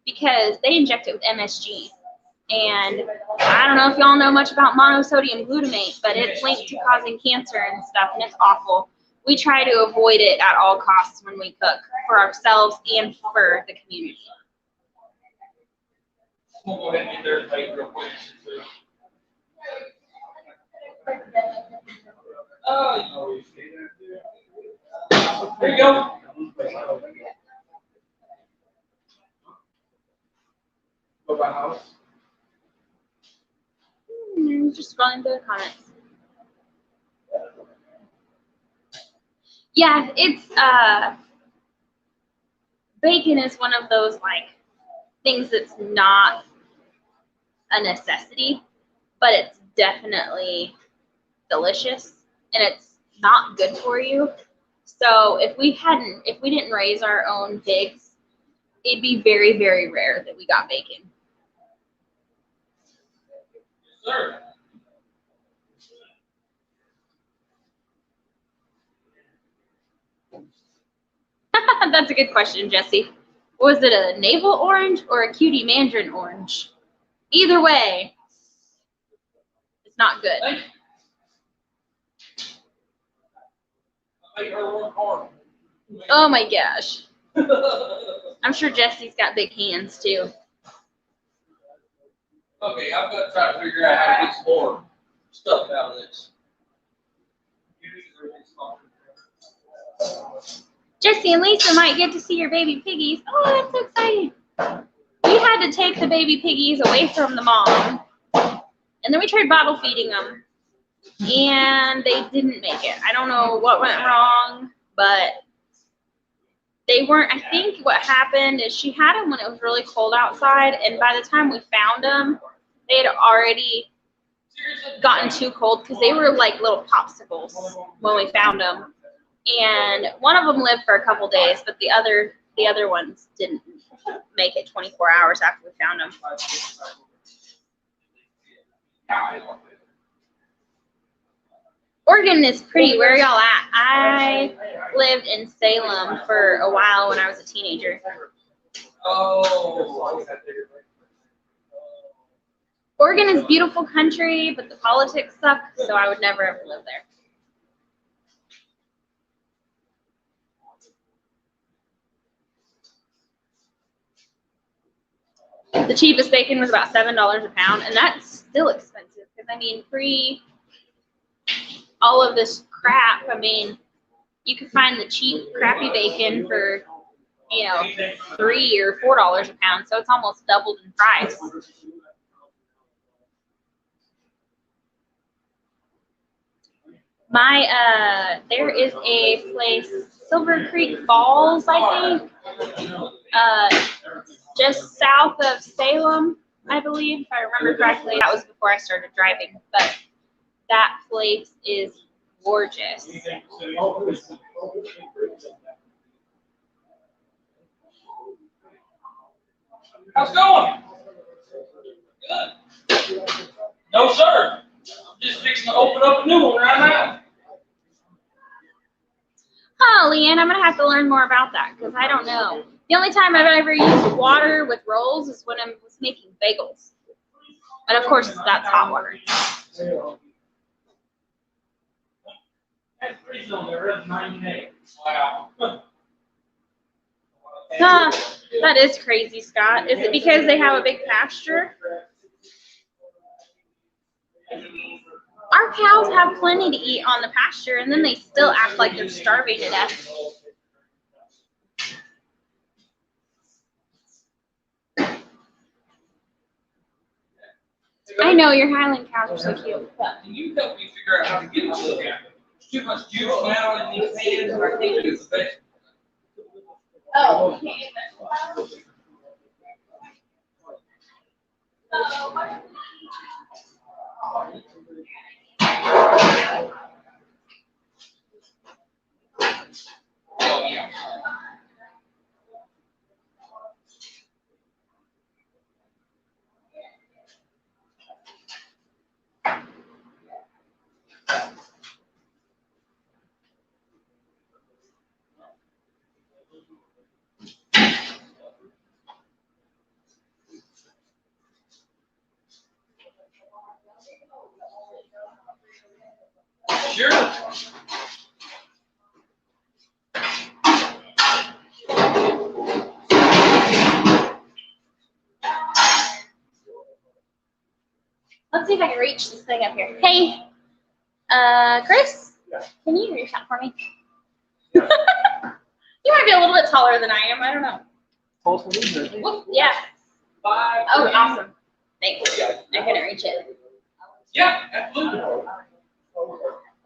Speaker 2: because they inject it with MSG. And I don't know if y'all know much about monosodium glutamate, but it's linked to causing cancer and stuff, and it's awful. We try to avoid it at all costs when we cook for ourselves and for the community.
Speaker 1: We'll go ahead and get their plate real quick. There you go. Go by house.
Speaker 2: Just scrolling through the comments. Yeah, it's bacon is one of those things that's not a necessity, but it's definitely delicious and it's not good for you. So if we didn't raise our own pigs, it'd be very, very rare that we got bacon.
Speaker 1: Yes, sir.
Speaker 2: That's a good question, Jesse. Was it a navel orange or a cutie mandarin orange? Either way, it's not good.
Speaker 1: Thank you. I made her work hard.
Speaker 2: Oh my gosh. I'm sure Jesse's got big hands too.
Speaker 1: Okay, I've got to try to figure out how to get some more stuff out of this.
Speaker 2: Jesse and Lisa might get to see your baby piggies. Oh, that's so exciting. We had to take the baby piggies away from the mom, and then we tried bottle feeding them, and they didn't make it. I don't know what went wrong, but they weren't. I think what happened is she had them when it was really cold outside, and by the time we found them, they had already gotten too cold because they were like little popsicles when we found them. And one of them lived for a couple days, but the other ones didn't make it 24 hours after we found them. Oregon is pretty. Where are y'all at? I lived in Salem for a while when I was a teenager.
Speaker 1: Oh.
Speaker 2: Oregon is beautiful country, but the politics suck, so I would never ever live there. The cheapest bacon was about $7 a pound, and that's still expensive because I mean, pre all of this crap, I mean, you could find the cheap, crappy bacon for, you know, $3 or $4 a pound, so it's almost doubled in price. There is a place, Silver Creek Falls, I think, just south of Salem, I believe, if I remember correctly. That was before I started driving, but that place is gorgeous.
Speaker 1: How's it going? Good. No, sir. I'm just fixing to open up a new one right now.
Speaker 2: Oh, Leanne, I'm gonna have to learn more about that because I don't know. The only time I've ever used water with rolls is when I was making bagels. And of course, that's hot water.
Speaker 1: That's pretty on there. That's 98. Wow.
Speaker 2: That is crazy, Scott. Is it because they have a big pasture? Our cows have plenty to eat on the pasture, and then they still act like they're starving to death. I know, your Highland cows are so cute.
Speaker 1: Can you help me figure out how to get too much juice now in these pans? I can't do the best.
Speaker 4: Oh, okay.
Speaker 1: Oh, yeah. Sure.
Speaker 2: Let's see if I can reach this thing up here. Hey, Chris, can you reach out for me? You might be a little bit taller than I am. I don't know. Whoop, yeah. Oh, awesome. Thanks. I couldn't reach it.
Speaker 1: Yeah, absolutely.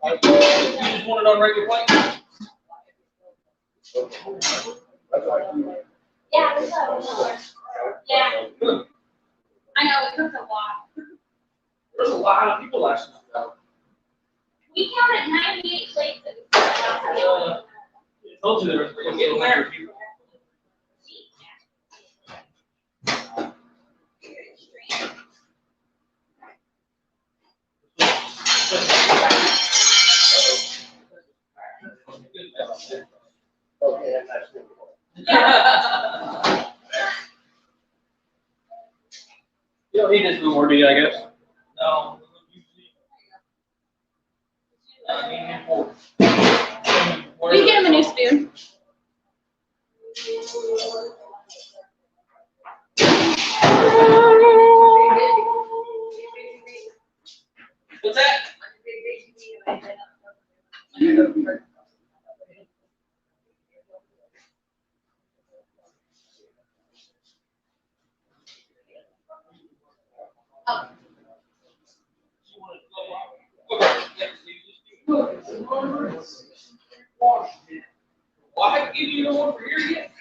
Speaker 1: You just want it on regular plate?
Speaker 2: Yeah, yeah. I know, it took a lot.
Speaker 1: There's a lot of people last night.
Speaker 2: We counted 98 plates that we
Speaker 1: I told you there was getting there. You don't need this anymore, do you, I guess? No.
Speaker 2: Will you get him a new spoon?
Speaker 1: What's that?
Speaker 2: Oh.
Speaker 1: Well, I haven't given you no one for here yet.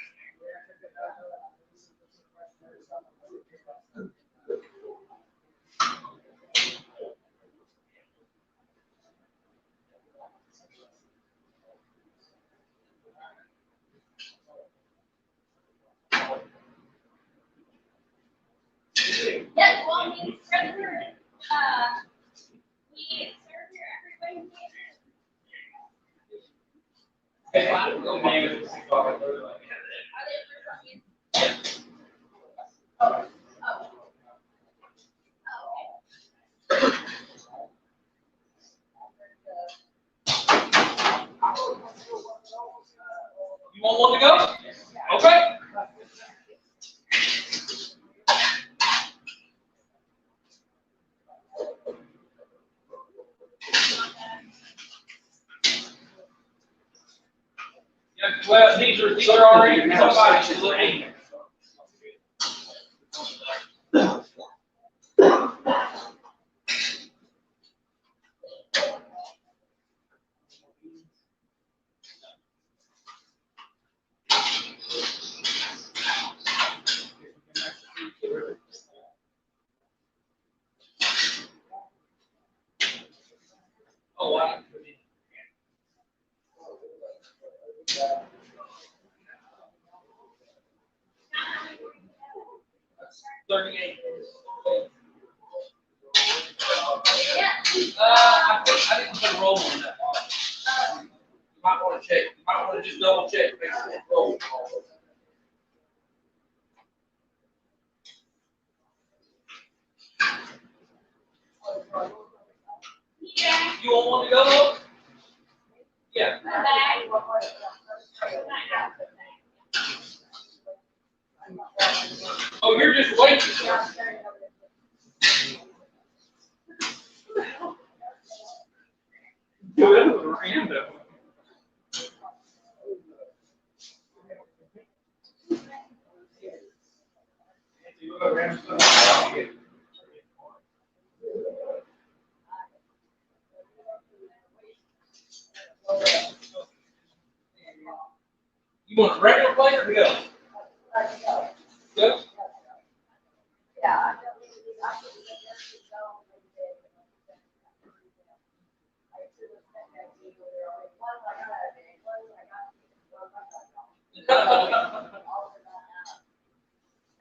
Speaker 2: Yes, well, I mean, spread the word.
Speaker 1: Hey, I don't know, man, it's like, you want one to go? Okay. Yeah, well, these are already somebody should look in. Oh, wow. 38. I didn't put a roll on that. You might want to check. You might want to just double check. Make sure it's rolled. You want one to go though? Yeah. Oh, you're just waiting. Dude, that was random. You want a regular plate or to go? Go.
Speaker 4: Yeah.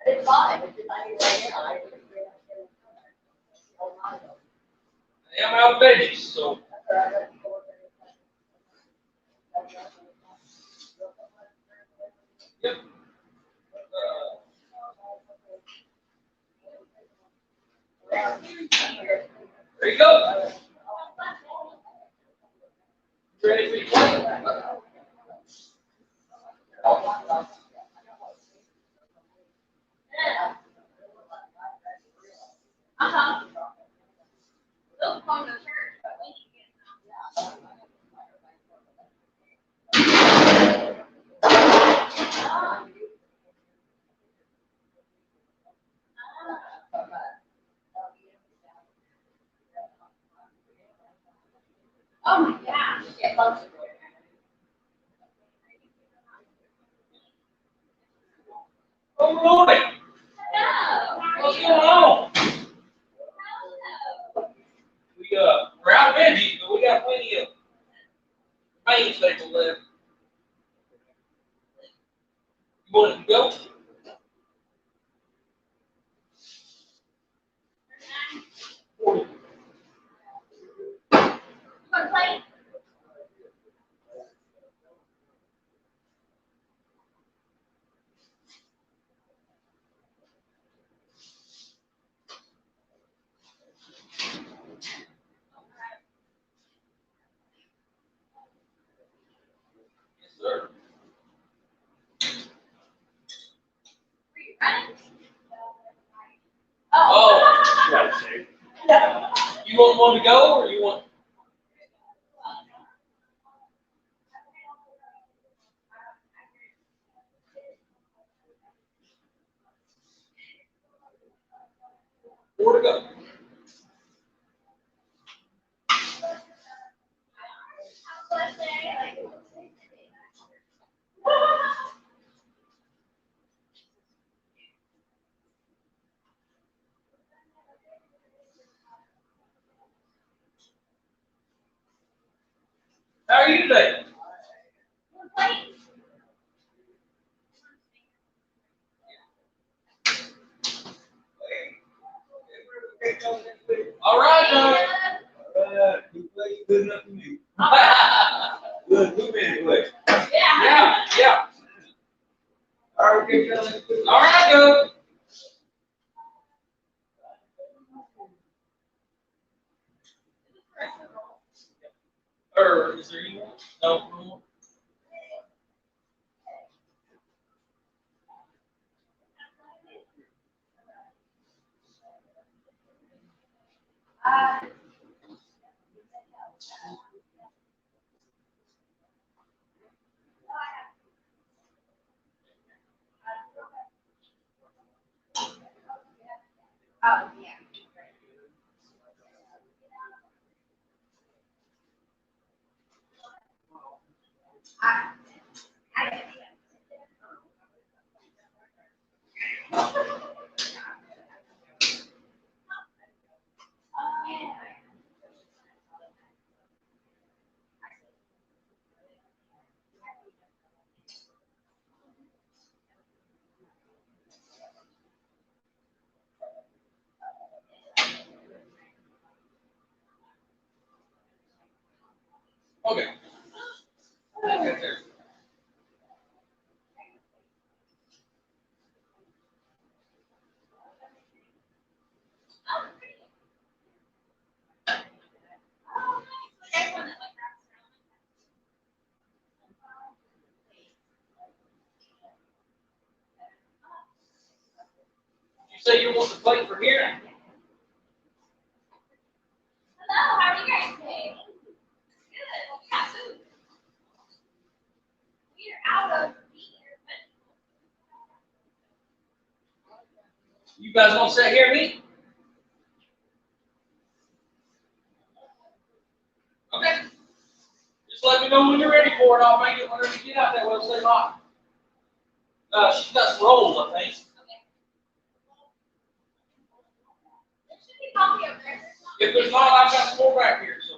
Speaker 4: It's fine.
Speaker 1: I'm out of veggies, so. Yep. There you go. You ready for your plate?
Speaker 4: Uh-huh. Those come to church, but we need to get oh my gosh. Get close.
Speaker 1: Good morning. What's going on? We're out of veggies, but we got plenty of main staple left. You want it to go? Yes, sir. Oh,
Speaker 5: Right, Jake.
Speaker 1: you want one to go or you want? Four to go. How are you today? All right,
Speaker 5: You play good enough for me.
Speaker 1: John.
Speaker 5: Good, good man play.
Speaker 1: All right, go. Or is there any more? No more.
Speaker 4: Oh, yeah.
Speaker 1: Okay. Okay, there. You say you want the plate from here?
Speaker 4: Hello, how are you guys today? Good. Well, we got food. We are out of meat here,
Speaker 1: You guys want to sit here and eat? Okay. Just let me know when you're ready for it. I'll make it whenever you get out there. We'll say hot. She's got some rolls, I think.
Speaker 4: there should be coffee over there.
Speaker 1: If there's not, I've got some more back here. So.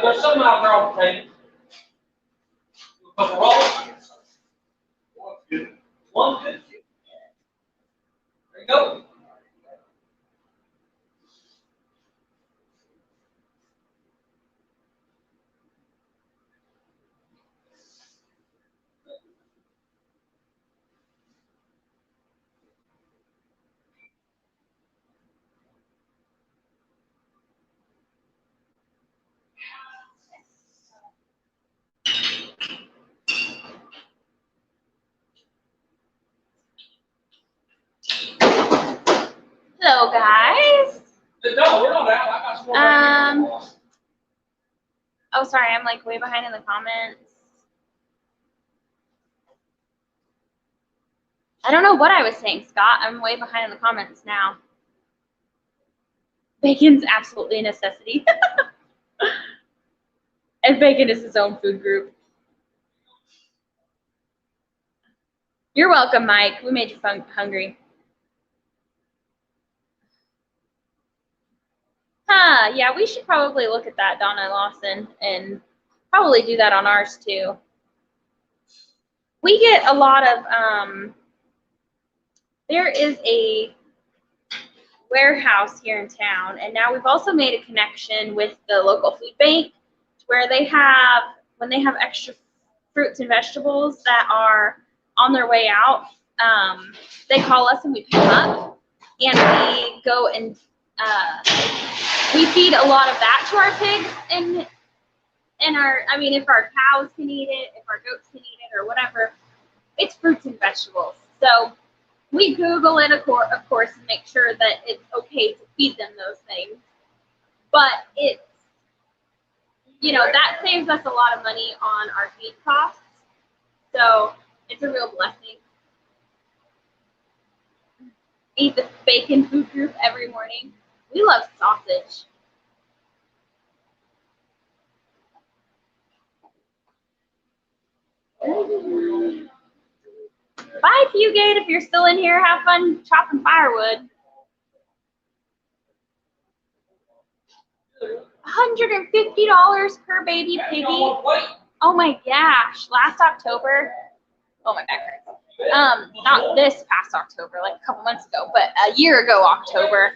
Speaker 1: There's some out there on the table. A couple rolls. One good. There you go.
Speaker 2: Hello, guys.
Speaker 1: No, we're not out. I got some more back here.
Speaker 2: Oh, sorry, I'm like way behind in the comments. I don't know what I was saying, Scott. I'm way behind in the comments now. Bacon's absolutely a necessity. And bacon is his own food group. You're welcome, Mike. We made you hungry. Huh, yeah, we should probably look at that, Donna Lawson, and probably do that on ours too. We get a lot of, there is a warehouse here in town, and now we've also made a connection with the local food bank where they have, when they have extra fruits and vegetables that are on their way out, they call us and we pick them up, and we go and we feed a lot of that to our pigs, and our, I mean, if our cows can eat it, if our goats can eat it, or whatever, it's fruits and vegetables. So we Google it, of course, and make sure that it's okay to feed them those things. But it's, you know, that saves us a lot of money on our feed costs. So it's a real blessing. Eat the bacon food group every morning. We love sausage. Bye, Fugate, if you're still in here. Have fun chopping firewood. $150 per baby piggy. Oh my gosh. Last October. Oh, my back hurts. Not this past October, like a couple months ago, but a year ago October,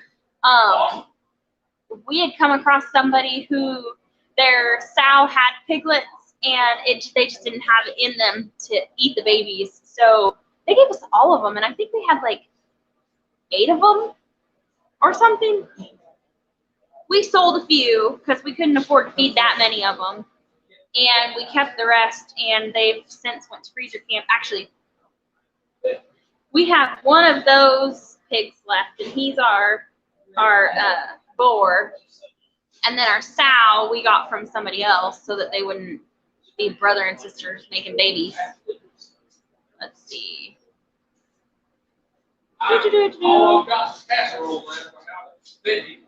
Speaker 2: we had come across somebody who their sow had piglets and they just didn't have it in them to eat the babies. So they gave us all of them, and I think we had like 8 of them or something. We sold a few because we couldn't afford to feed that many of them, and we kept the rest, and they've since went to freezer camp. Actually, we have one of those pigs left, and he's our boar, and then our sow we got from somebody else so that they wouldn't be brother and sisters making babies. Let's see.
Speaker 1: Oh, I've got some casserole left. Veggies.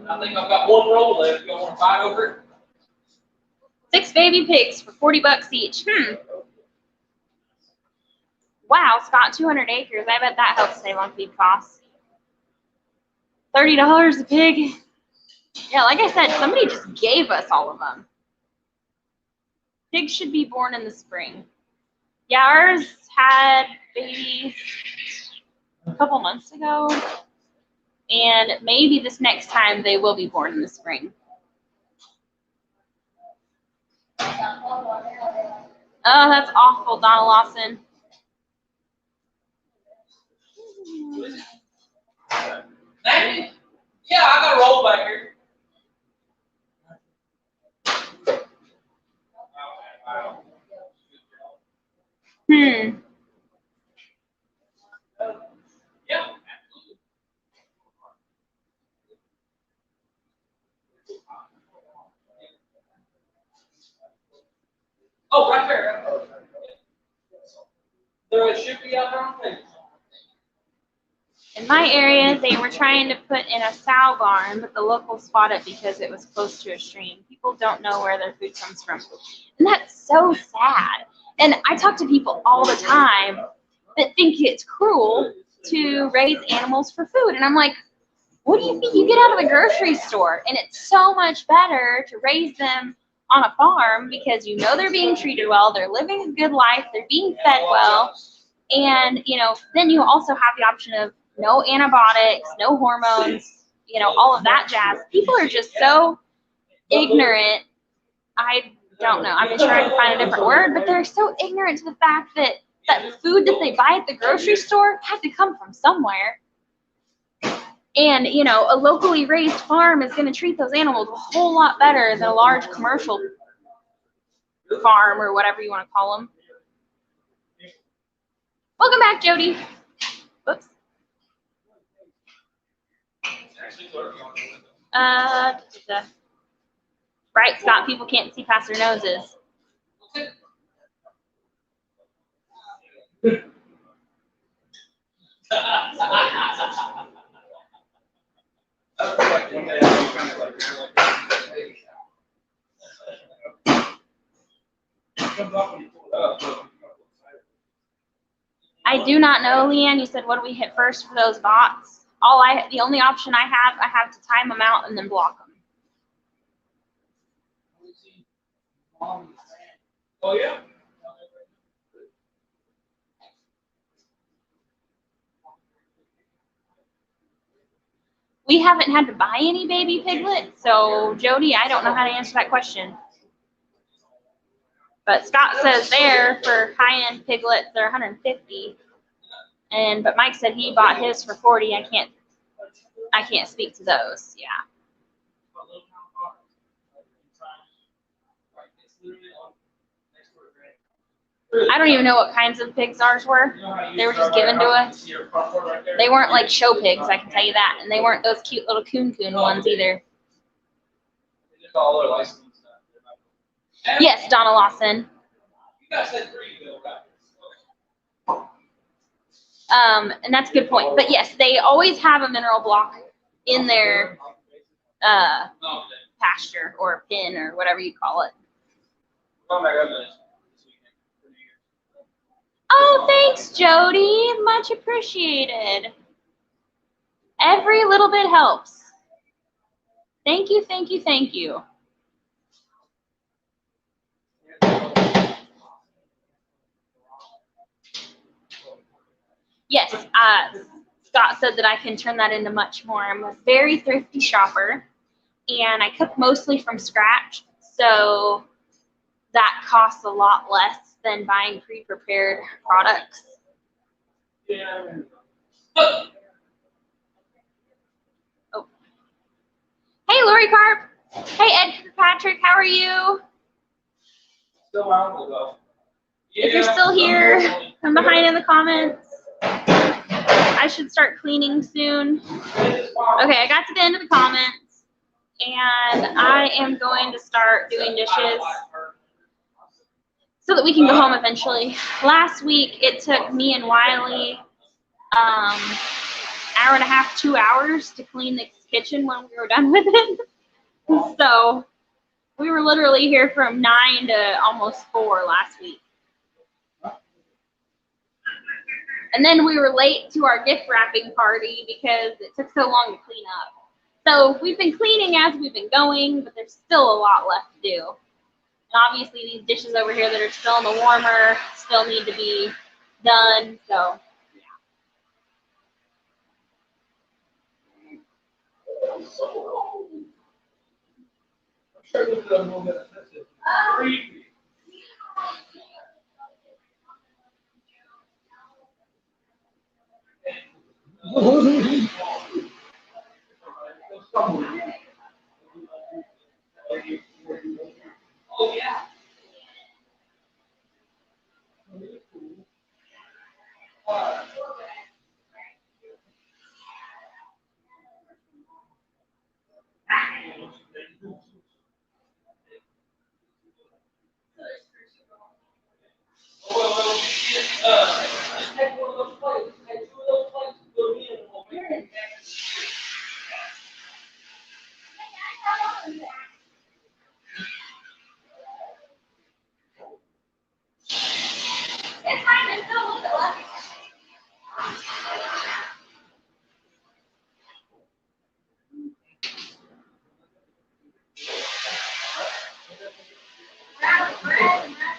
Speaker 1: I think I've got one roll left. You want to fight over it?
Speaker 2: 6 baby pigs for $40 each. Wow, Scott, 200 acres. I bet that helps save on feed costs. $30 a pig. Yeah, like I said, somebody just gave us all of them. Pigs should be born in the spring. Yeah, ours had babies a couple months ago, and maybe this next time they will be born in the spring. Oh, that's awful, Donna Lawson.
Speaker 1: Nancy? Yeah, I got a roll back here.
Speaker 2: Yeah.
Speaker 1: Oh, right there. There should be out there on page.
Speaker 2: In my area, they were trying to put in a sow barn, but the locals fought it because it was close to a stream. People don't know where their food comes from. And that's so sad. And I talk to people all the time that think it's cruel to raise animals for food. And I'm like, what do you think? You get out of the grocery store, and it's so much better to raise them on a farm because you know they're being treated well, they're living a good life, they're being fed well, and then you also have the option of no antibiotics, no hormones, all of that jazz. People are just so ignorant. I don't know. I'm just trying to find a different word, but they're so ignorant to the fact that the food that they buy at the grocery store had to come from somewhere. And, a locally raised farm is going to treat those animals a whole lot better than a large commercial farm or whatever you want to call them. Welcome back, Jody. Whoops. Right, Scott, people can't see past their noses. I do not know, Leanne. You said, what do we hit first for those bots? The only option I have to time them out and then block them.
Speaker 1: Oh, yeah.
Speaker 2: We haven't had to buy any baby piglets, so Jody, I don't know how to answer that question. But Scott says there for high-end piglets, they're 150, but Mike said he bought his for 40. I can't speak to those. Yeah. I don't even know what kinds of pigs ours were. They were just given to us. They weren't like show pigs, I can tell you that. And they weren't those cute little coon ones either. Yes, Donna Lawson. And that's a good point. But yes, they always have a mineral block in their pasture or pen or whatever you call it. Oh, thanks, Jody. Much appreciated. Every little bit helps. Thank you, thank you, thank you. Yes, Scott said that I can turn that into much more. I'm a very thrifty shopper, and I cook mostly from scratch, so that costs a lot less than buying pre-prepared products.
Speaker 1: Yeah.
Speaker 2: Oh. Hey, Lori Carp. Hey, Ed Kirkpatrick, how are you?
Speaker 1: Still out though.
Speaker 2: If you're still here, I'm behind in the comments. I should start cleaning soon. Okay, I got to the end of the comments, and I am going to start doing dishes so that we can go home eventually. Last week, it took me and Wiley hour and a half, 2 hours to clean the kitchen when we were done with it. So we were literally here from 9 to almost 4 last week. And then we were late to our gift wrapping party because it took so long to clean up. So we've been cleaning as we've been going, but there's still a lot left to do. And obviously these dishes over here that are still in the warmer still need to be done, so
Speaker 1: I'm sure this is a little bit offensive. Creepy. Oh yeah. Take one of those plates. Take 2 of those plates and put them in. We'll make it.
Speaker 4: It's fine, there's still a little bit left. We're out of bread and that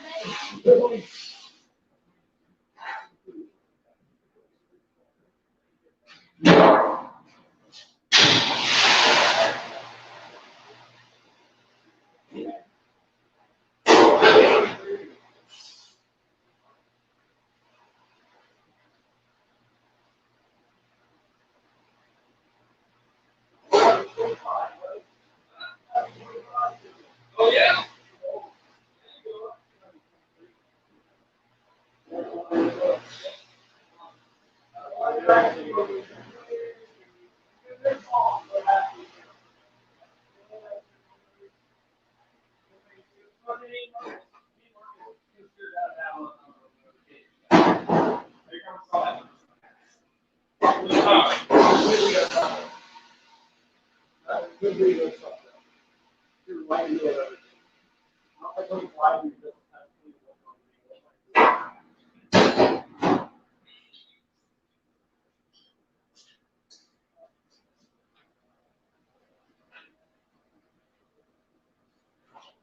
Speaker 1: Oh yeah.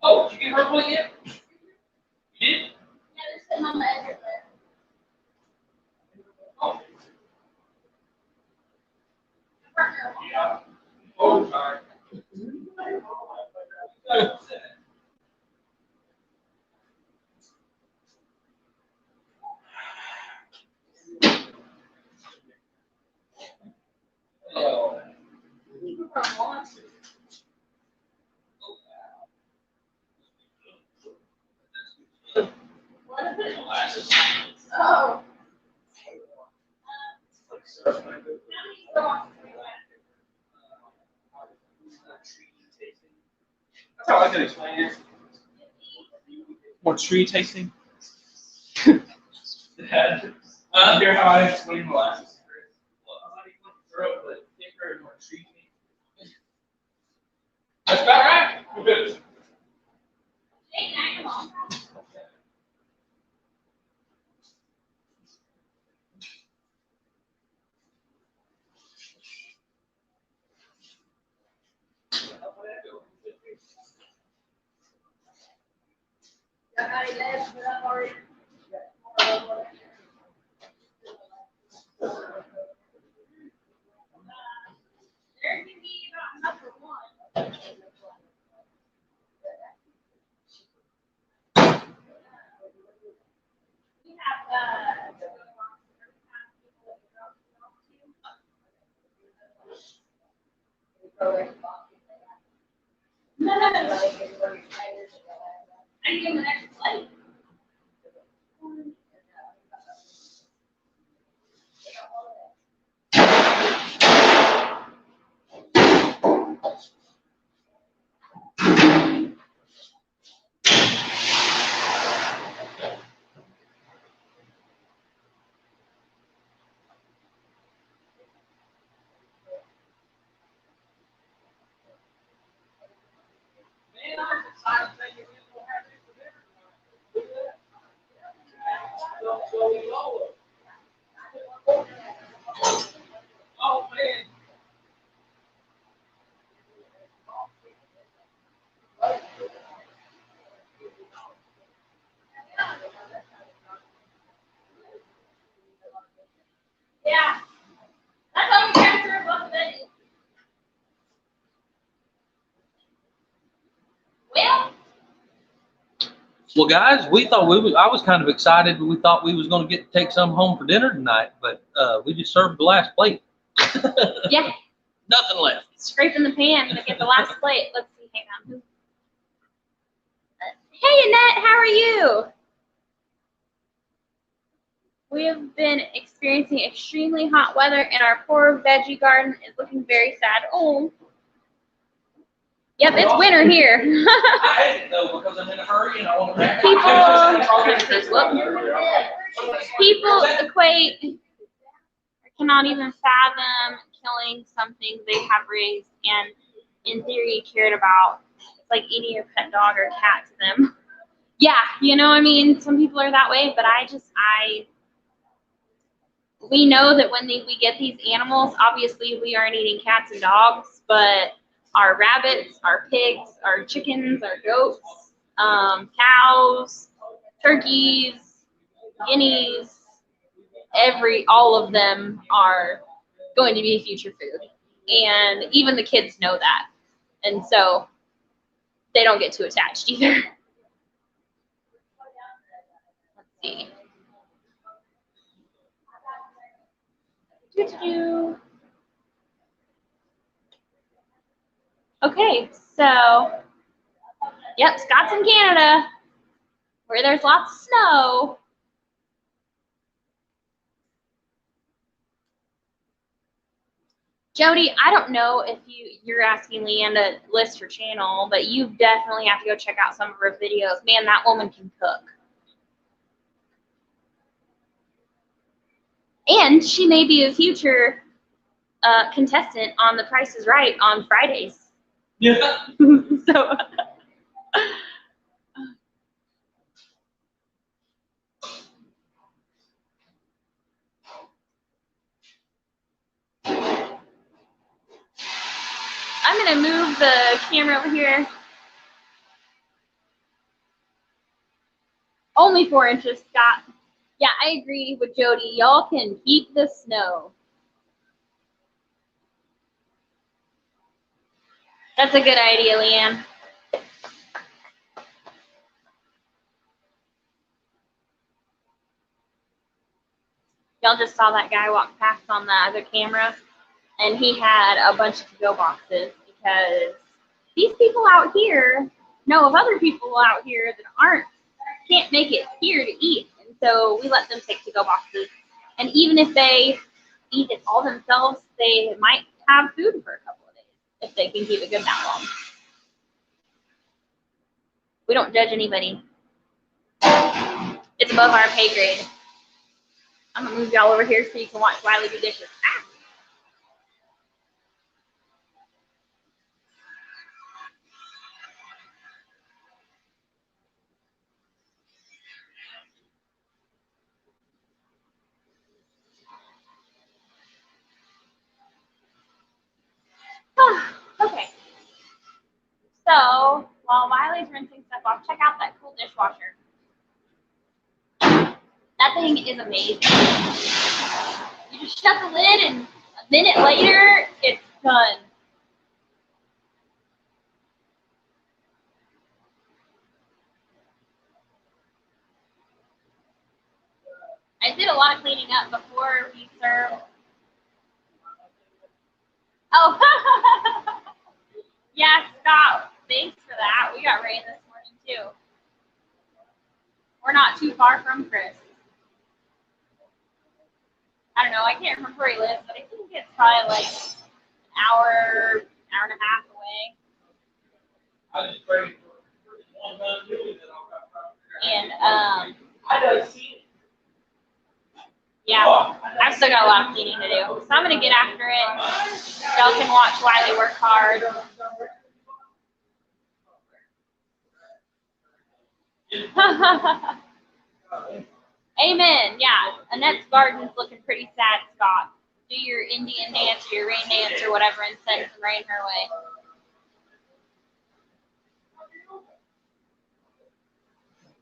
Speaker 1: Oh, did you get her plate yet? You did?
Speaker 4: yeah, they're sitting on the edge of there.
Speaker 1: Oh.
Speaker 4: Partner.
Speaker 1: Yeah. Oh, sorry. Oh.
Speaker 4: What is it? Oh.
Speaker 1: That's how I can explain it. More tree tasting. Hear how I explain molasses. That's about right. Good.
Speaker 4: Hey, now come on. Got any legs for that already?
Speaker 1: Oh, man.
Speaker 4: Yeah. That's how we transfer both of it. Well,
Speaker 1: Well, guys, we thought I was kind of excited. We thought we was going to take some home for dinner tonight, but we just served the last plate.
Speaker 2: Yeah,
Speaker 1: Nothing left.
Speaker 2: scraping the pan to get the last plate. Let's see, hang on. Hey, Annette, how are you? We have been experiencing extremely hot weather, and our poor veggie garden is looking very sad. Oh. Yep, it's winter here.
Speaker 1: I hate it though because I'm in a hurry and I want to.
Speaker 2: People equate, or cannot even fathom killing something they have raised and, in theory, cared about. It's like eating your pet dog or cat to them. Yeah, you know, I mean, some people are that way, but we know that when we get these animals, obviously we aren't eating cats and dogs, but our rabbits, our pigs, our chickens, our goats, cows, turkeys, guineas, all of them are going to be future food. And even the kids know that. And so they don't get too attached either. Let's see. Okay, so, yep, Scott's in Canada, where there's lots of snow. Jody, I don't know if you're asking Leanne to list her channel, but you definitely have to go check out some of her videos. Man, that woman can cook. And she may be a future contestant on The Price is Right on Fridays.
Speaker 1: Yeah.
Speaker 2: So. I'm going to move the camera over here. Only 4 inches, Scott. Yeah, I agree with Jody. Y'all can keep the snow. That's a good idea, Leanne. Y'all just saw that guy walk past on the other camera, and he had a bunch of to-go boxes because these people out here know of other people out here that can't make it here to eat, and so we let them take to-go boxes. And even if they eat it all themselves, they might have food for a couple of days if they can keep it good that long. We don't judge anybody. It's above our pay grade. I'm gonna move y'all over here so you can watch Wiley do dishes. Ah. Okay. So while Wiley's rinsing stuff off, check out that cool dishwasher. That thing is amazing. You just shut the lid and a minute later, it's done. I did a lot of cleaning up before we served. Oh, yeah, Scott, thanks for that. We got rain this morning too. We're not too far from Chris. I don't know, I can't remember where he lives, but I think it's probably like an hour and a half away.
Speaker 1: I just prayed for one time doing that.
Speaker 2: And
Speaker 1: I don't see it.
Speaker 2: yeah, I've still got a lot of cleaning to do. So I'm gonna get after it. Y'all can watch Wiley work hard. Amen. Yeah, Annette's garden's looking pretty sad, Scott. Do your Indian dance or your rain dance or whatever and send some rain her way.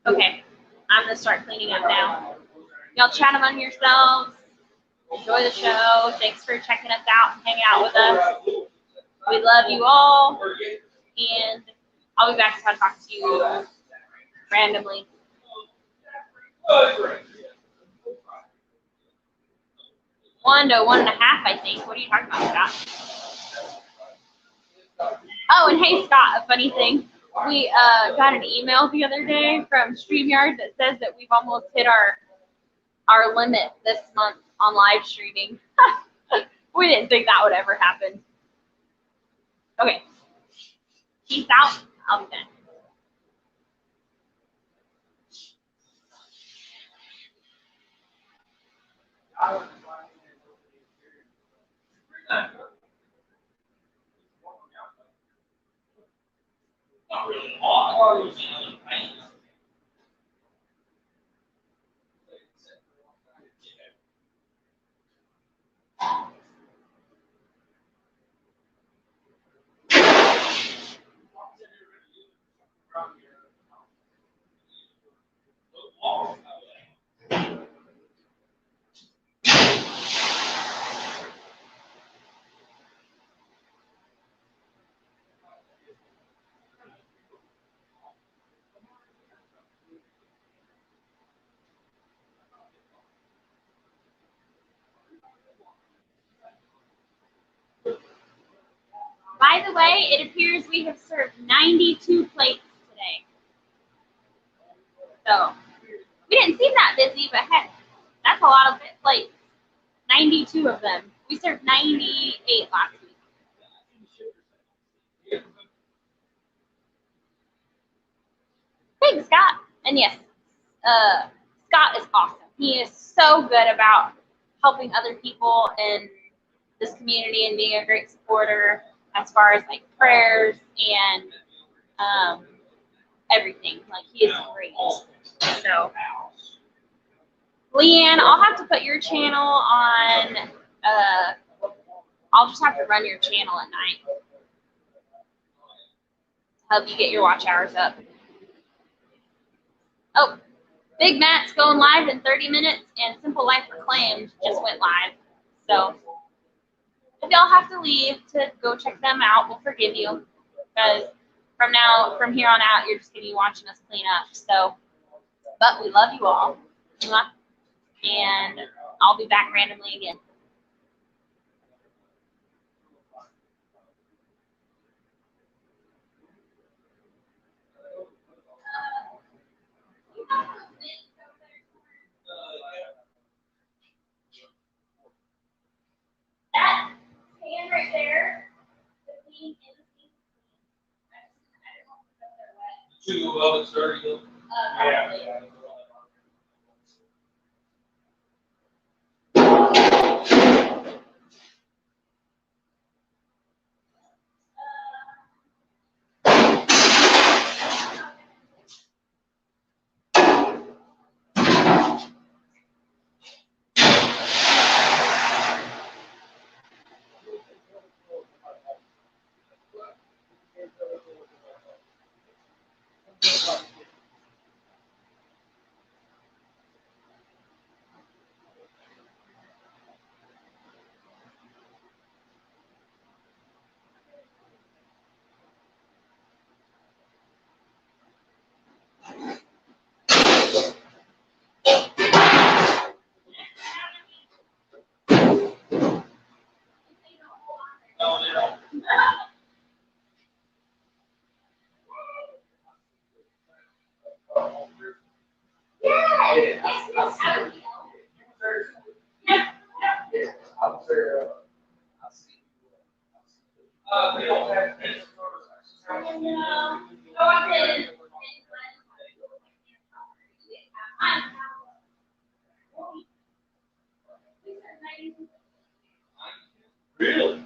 Speaker 2: Okay, I'm gonna start cleaning up now. Y'all chat among yourselves. Enjoy the show. Thanks for checking us out and hanging out with us. We love you all, and I'll be back to talk to you randomly. 1 to 1.5, I think. What are you talking about, Scott? Oh, and hey, Scott, a funny thing. We got an email the other day from StreamYard that says that we've almost hit our limit this month on live streaming. We didn't think that would ever happen. Okay. Peace out. I'll be back.
Speaker 1: Not really hot.
Speaker 2: By the way, it appears we have served 92 plates today. So, we didn't seem that busy, but heck, that's a lot of plates. 92 of them. We served 98 last week. Thanks, Scott. And yes, Scott is awesome. He is so good about helping other people in this community and being a great supporter as far as like prayers and everything. Like he is great. So, Leanne, I'll have to put your channel on. I'll just have to run your channel at night. Help you get your watch hours up. Oh, Big Matt's going live in 30 minutes, and Simple Life Reclaimed just went live. So if y'all have to leave to go check them out, we'll forgive you. Because from here on out, you're just going to be watching us clean up. So, but we love you all. And I'll be back randomly again. That pan right there, the clean is clean. I don't know if they're wet.
Speaker 5: 2 above it, 30.
Speaker 3: Yeah.
Speaker 1: No, they don't. We don't have this. Really?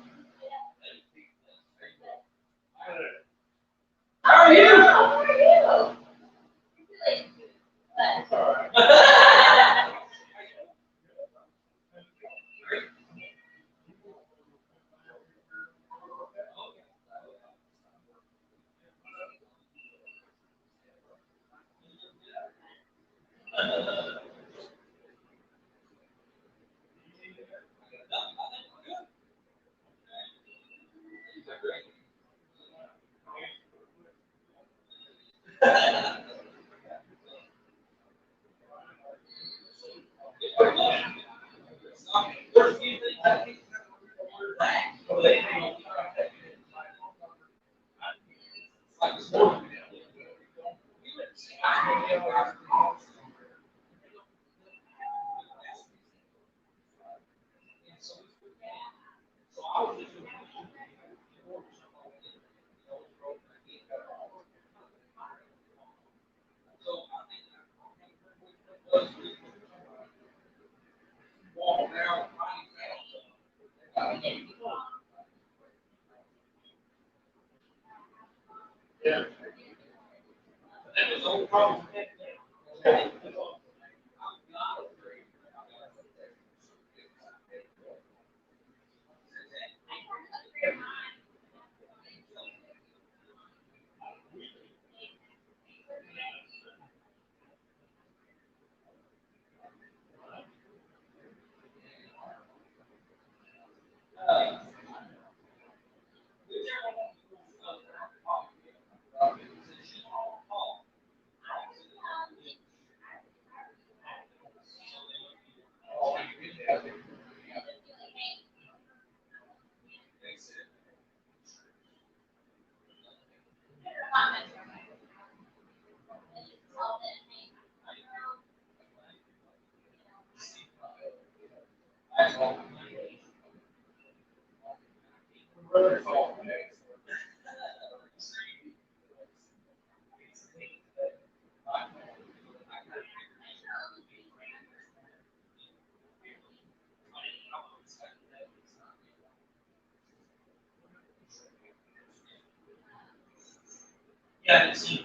Speaker 1: How are you?
Speaker 2: How are you?
Speaker 1: All right. Yeah, it's seen.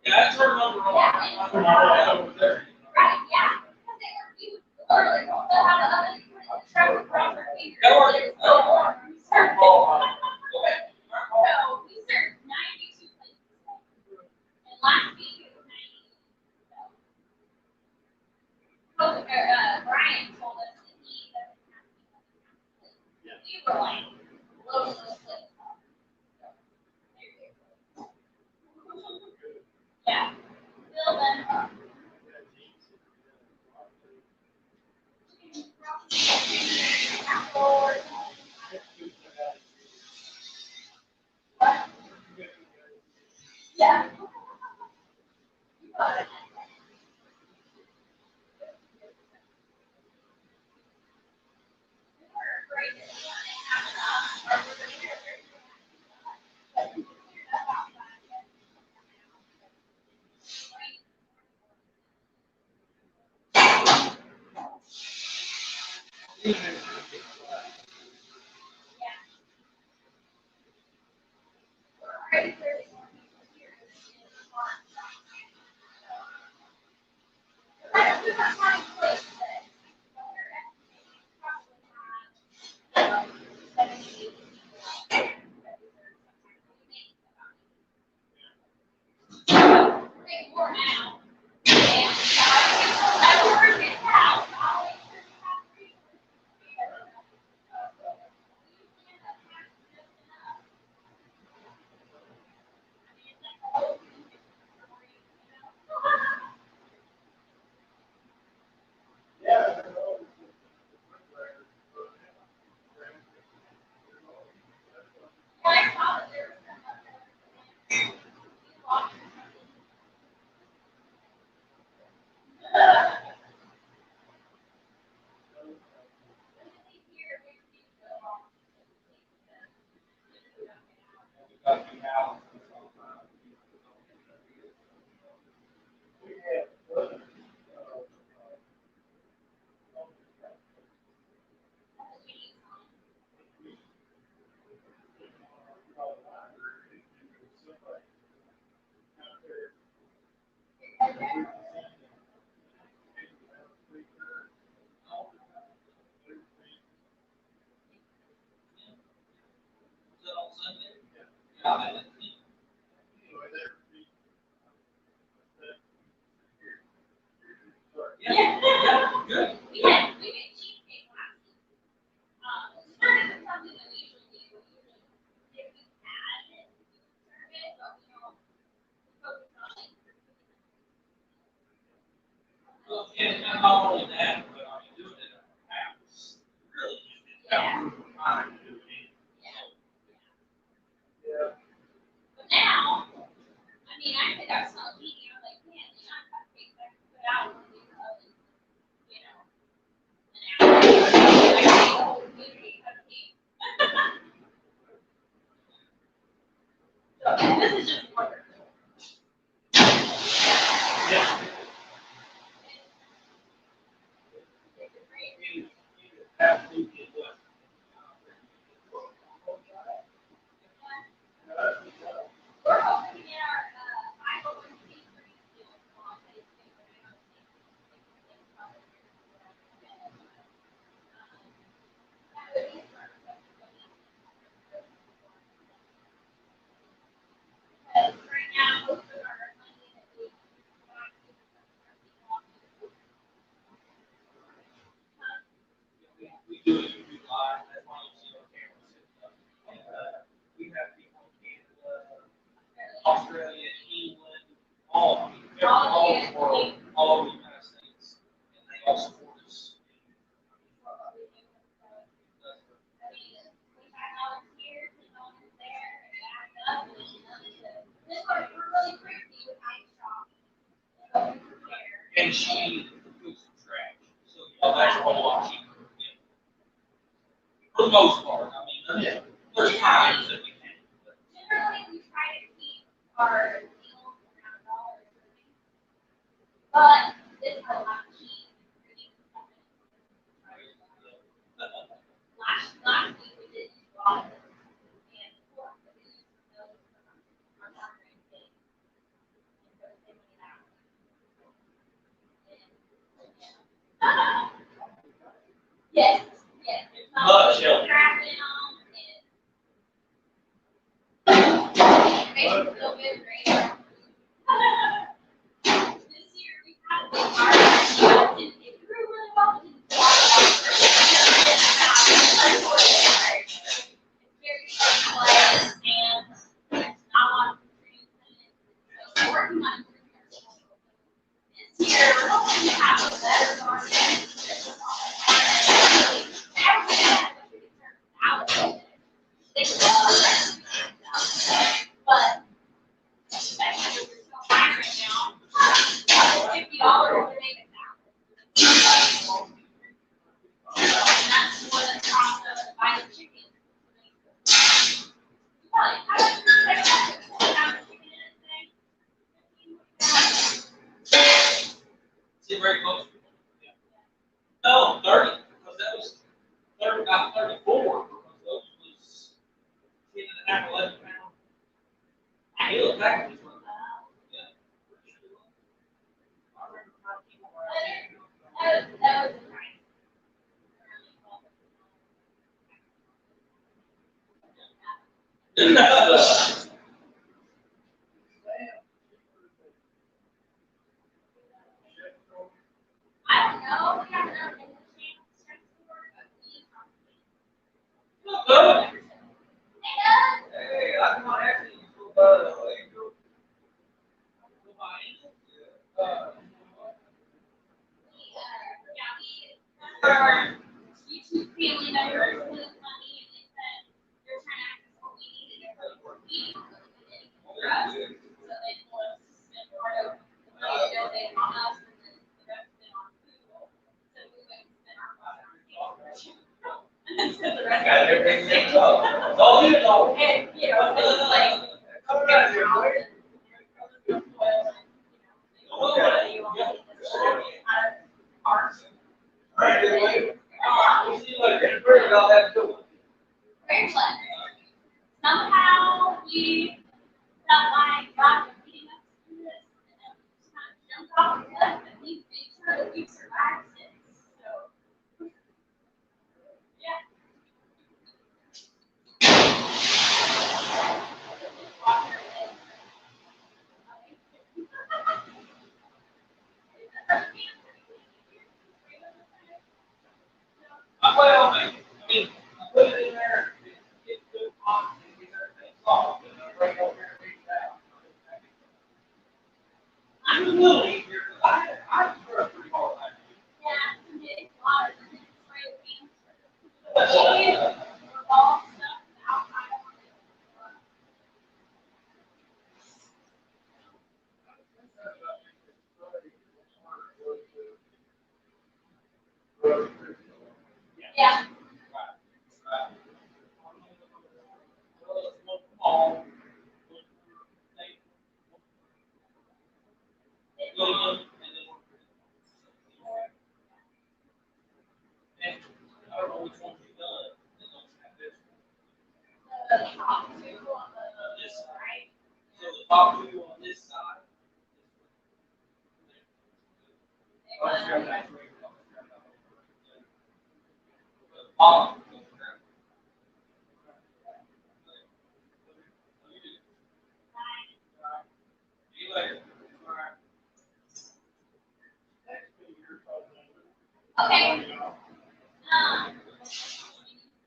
Speaker 1: Yeah, that's her number. Over there.
Speaker 4: Brian told us that he we were like, low, yeah. Bill then. Yeah.
Speaker 1: And not only that, but I mean, doing it at our house, really, it's time to do it.
Speaker 3: Yeah.
Speaker 4: But now, I mean, I think I was telling Dee, I was like, man, you know, cupcakes I can put out in the oven, you know, an hour. I can make a whole community cupcake. So, and this is just one.
Speaker 1: Yeah. Absolutely.
Speaker 4: We're hoping to get our 501c3 deal on Facebook, but I don't think it's probably that would be smart for us to go in. Because right now, most of our money that we buy is
Speaker 1: We do it every live, that's why you see our cameras sitting up. And, we have people in Canada, Australia, England, all over the world, all over the United States. And they all support us.
Speaker 4: I mean, $25 here, $10 there, it adds up, and this one, we're really crazy with how we shop. So we prepare.
Speaker 1: And she puts some trash, so that's a whole lot cheaper. For the most part, I mean, there's times that we can.
Speaker 4: Generally, we try to keep our meals around $1 a serving. But it's a lot cheap. Last week we did enchiladas and pork, but we used those from our margarine cake. And so they went out. Yes, yes. There's not
Speaker 1: Much healthier.
Speaker 4: crap in them. Makes you feel good, right? This year we had a big party. It grew really well. It's very specialized and there's not a lot of nutrients in it. So we're working on improving our schedule. This year, we're hoping to have a better garden. They love that. But especially if we're so high right now, $50 would make $1,000. And that's more than the cost of buying chicken. How much food I got? How much chicken in it today?
Speaker 1: See, very close. No, 30, because that was 30, not 34, because those was 10 and a half, 11 pounds. He looked back, was running. Yeah. I remember trying to keep him around.
Speaker 4: That was the price. I don't know. We haven't ever been to the channel search for it, but we
Speaker 1: Look good.
Speaker 4: Hey,
Speaker 5: Hey, I come on, actually, you go, Angel.
Speaker 4: our YouTube family members put us money and they said they're trying to access what we needed for eating. For us. So they told us to spend part of the money donate on us and then the rest of it on food. So we went and spent our money on food. And so the rest
Speaker 5: Got
Speaker 4: of it.
Speaker 5: everything mixed up.
Speaker 1: Oh, you know.
Speaker 4: And, you know, it was like,
Speaker 5: All right, here, boy.
Speaker 4: Ours.
Speaker 5: All right, here, boy. We'll see you later. Pretty well, have to do it.
Speaker 4: Very pleasant. Somehow we felt like God was leading us through this, and then we just kind of jumped off the cliff, and we made sure that we survived it. So, yeah.
Speaker 1: Well, I mean, I put it in there, it's good hot, and get everything soft, and then bring it over here and reach out. I'm a little easier, because I prefer a pretty hard life.
Speaker 4: Yeah.
Speaker 1: I don't know which one we done.
Speaker 4: The top two on
Speaker 1: This
Speaker 4: the
Speaker 1: side.
Speaker 4: right.
Speaker 1: So the top two on this side. See you later.
Speaker 4: Okay.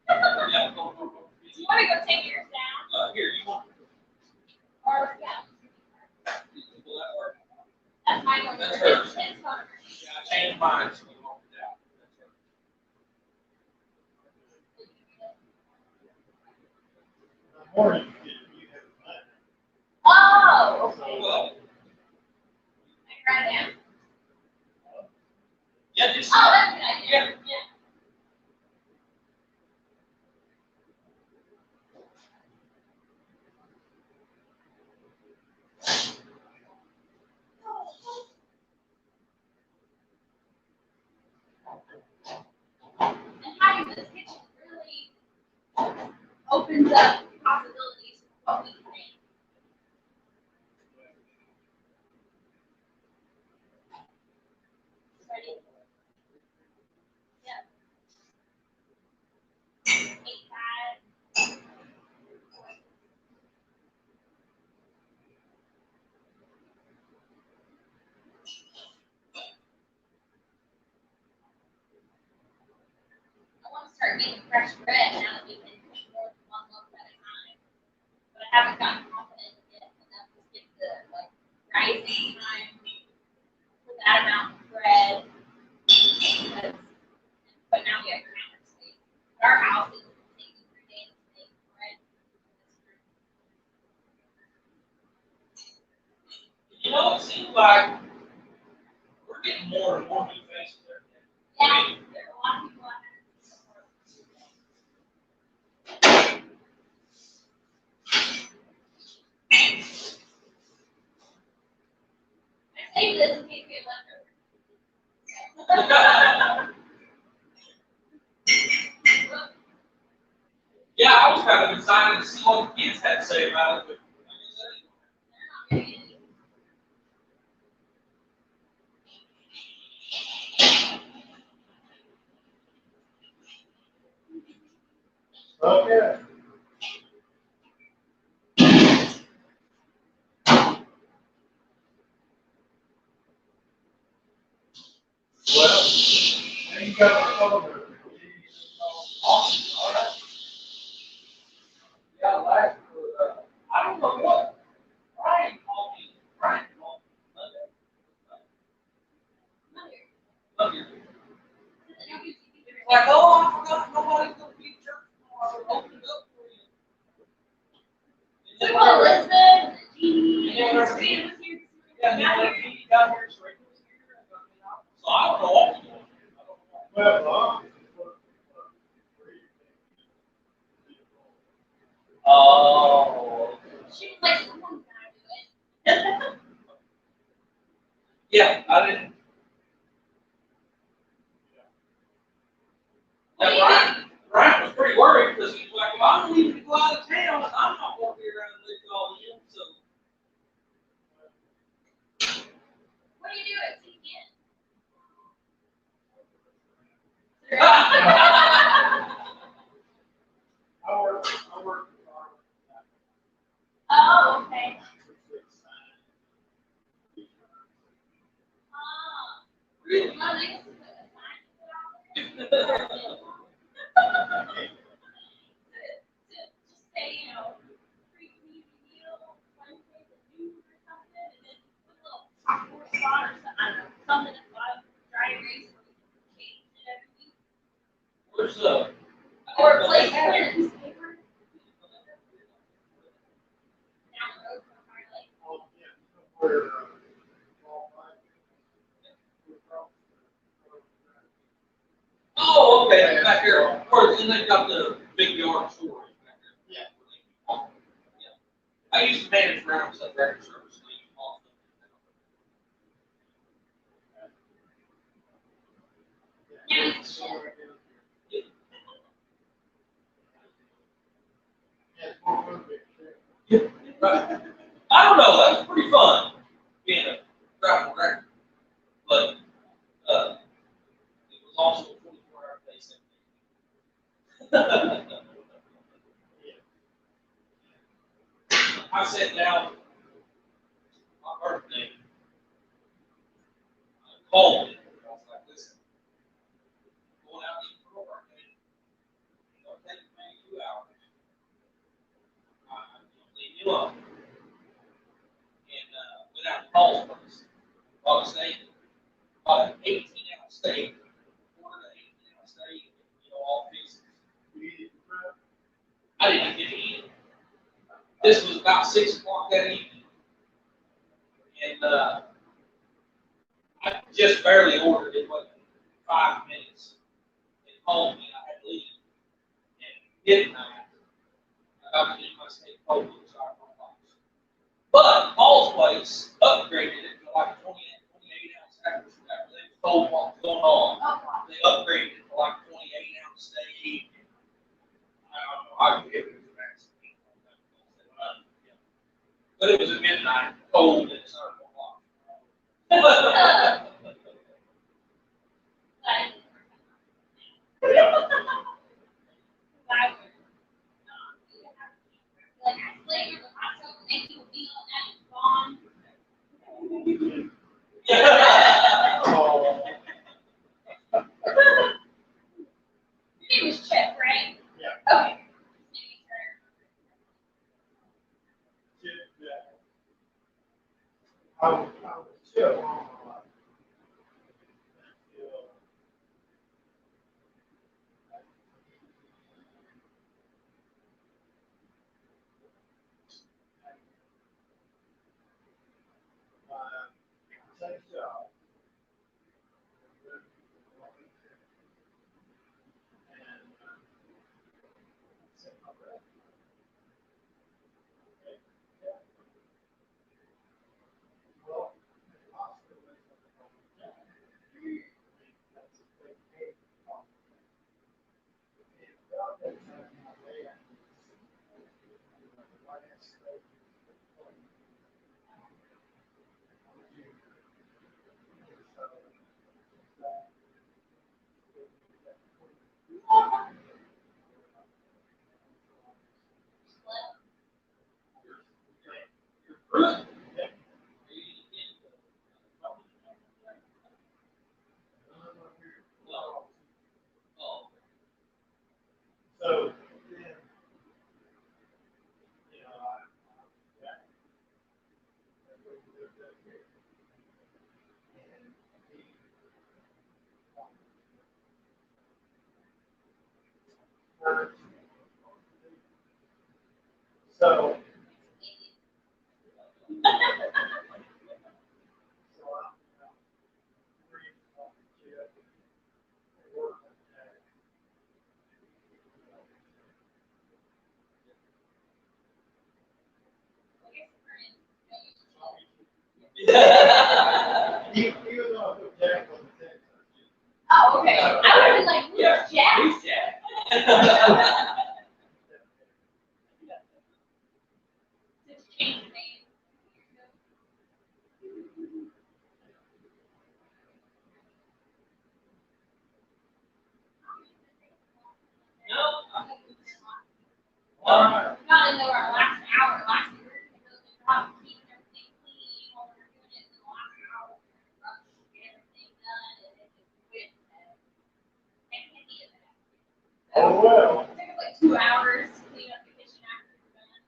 Speaker 1: Yeah, go.
Speaker 4: Do you want to go take yours down?
Speaker 1: Here, you want.
Speaker 4: Or, yeah,
Speaker 1: Will that work?
Speaker 4: that's my one.
Speaker 1: That's hers.
Speaker 4: It's hers.
Speaker 1: Yeah, I changed mine, so you want it out. That's her.
Speaker 3: Morning.
Speaker 4: Oh, okay.
Speaker 1: Well,
Speaker 4: I write it down.
Speaker 1: yeah, just.
Speaker 4: Oh, that's a good idea.
Speaker 1: Yeah.
Speaker 4: Yeah. And having this kitchen really opens up possibilities for what we can make. Ready? Yep. 8, 5. I want to start making fresh bread now that we can cook more than one loaf at a time. But I haven't gotten confident yet enough to get the like rising time for that amount of bread. Because, but now we have counter space. But our house is taking 3 days to make bread.
Speaker 1: You know, it seems like we're getting more and more new faces there.
Speaker 4: Yeah, there are a lot of people out there. I saved this in case we had leftovers.
Speaker 1: Yeah, I was kind of excited to see what the kids had to say about it, but
Speaker 4: They're not very easy.
Speaker 3: Okay. Well, then you got the folder.
Speaker 1: awesome. All right. Yeah, like, I don't know what. Brian called me Monday. Monday. Like, oh, I forgot nobody's gonna be at church tomorrow. Open it up for you.
Speaker 4: We want Elizabeth, Jeannie,
Speaker 1: Yeah,
Speaker 4: and
Speaker 1: there's
Speaker 4: Sam was here.
Speaker 1: Yeah, now that he got here, so he was here. So I don't know what was going on. I don't know.
Speaker 3: Well,
Speaker 1: Oh.
Speaker 4: She was like, someone's gotta do it.
Speaker 1: Yeah, I didn't.
Speaker 4: What do
Speaker 1: Yeah,
Speaker 4: you think?
Speaker 1: Brian was pretty worried because he's like, well, I'm leaving to go out of town and I'm not going to be around and live all in. So,
Speaker 4: What do you do at CPN?
Speaker 3: I work.
Speaker 4: Oh, okay.
Speaker 1: really?
Speaker 4: Well, they just put a sign out there. Just say, you know, free community meal, Wednesday at noon or something, and then put a little chalkboard spot or something, I don't know, something at the bottom, dry erase, where we can change it every week.
Speaker 1: Where's
Speaker 4: Or place it in a newspaper down the road from Fire Lake.
Speaker 1: oh, okay, back here. then they've got the big yard storage back there.
Speaker 3: Yeah.
Speaker 1: Yeah. I used to manage rounds at record service. So I used all of them.
Speaker 4: Yeah.
Speaker 3: So right there.
Speaker 1: Yeah.
Speaker 3: Yeah, it's more motivating.
Speaker 1: Right. I don't know. That was pretty fun being a travel record, but it was also a 24-hour day. I sat down my birthday. I called it. I was like, listen, going out to eat for a birthday. It'll take me 2 hours. Leave me alone. And without Paul's place, bought a steak, bought an 18-ounce steak, ordered an 18-ounce steak, all pieces. I didn't get to eat it. This was about 6 o'clock that evening. And I just barely ordered it, wasn't 5 minutes. They called me, I had to leave. And midnight, I got to eat my steak cold with a styrofoam box. But Paul's place upgraded it to like 28-ounce after they told what was going on. They upgraded it to like 28-ounce steak. I don't know, I could give it a max. But it was at midnight, cold, and it's not o'clock.
Speaker 4: Like I flavor the hot chocolate, make you a meal, and it's gone.
Speaker 3: Oh,
Speaker 4: Your name is Chip, right?
Speaker 3: yeah.
Speaker 4: Okay.
Speaker 3: I was chill all my life. Until my second job. And set my breath. Well, the hospital is something called that's a big pain. And about that time, my dad, right next to the So then, so even though I put Jack on the text,
Speaker 4: Oh, okay. I would have been like, who's Jack?
Speaker 1: Who's Jack?
Speaker 4: Just change the name. Not in our last hour, last year, because we were keeping everything clean while we were doing it in the last hour. Rush, get everything done, and it just went. And can't be in that.
Speaker 3: oh well.
Speaker 4: It took us like 2 hours to clean up the kitchen after we were done.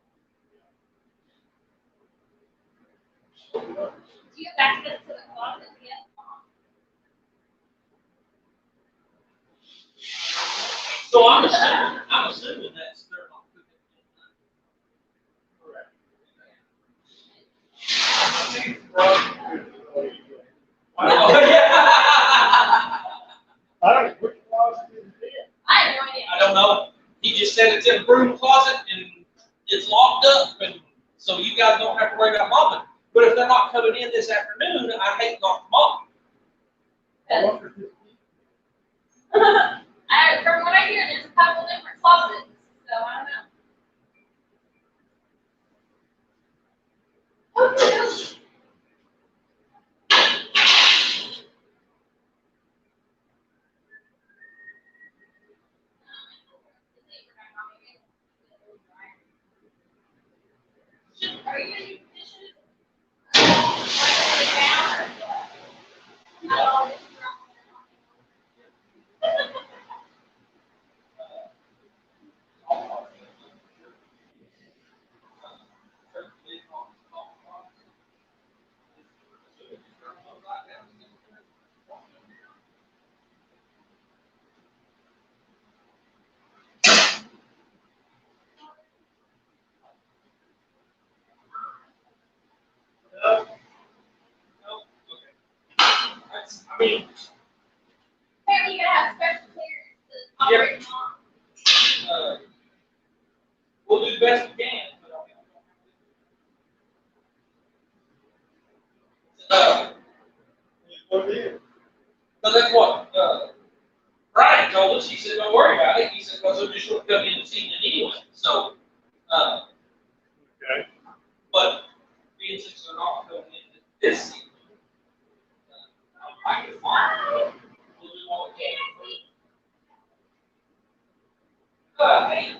Speaker 4: Do you have access to the closet yet?
Speaker 1: So I'm assuming that's they're not cooking.
Speaker 3: Correct. I think it's
Speaker 1: Oh, yeah.
Speaker 3: I don't know which closet is it in.
Speaker 4: I have no idea.
Speaker 1: I don't know in a broom closet and it's locked up, and so you guys don't have to worry about mopping. But if they're not coming in this afternoon, I hate not mopping.
Speaker 4: From what I hear, there's a couple different closets, so I don't know. Are you gonna do dishes? No.
Speaker 1: I mean,
Speaker 4: Apparently you gotta have special clearance to operate them.
Speaker 1: we'll do the best we can. But that's what Brian told us. He said, "Don't worry about it." He said, "Because they're just going to come in this evening anyway." So,
Speaker 3: Okay.
Speaker 1: but being since they're not coming in this evening, I can find. We'll do what we can. Hey.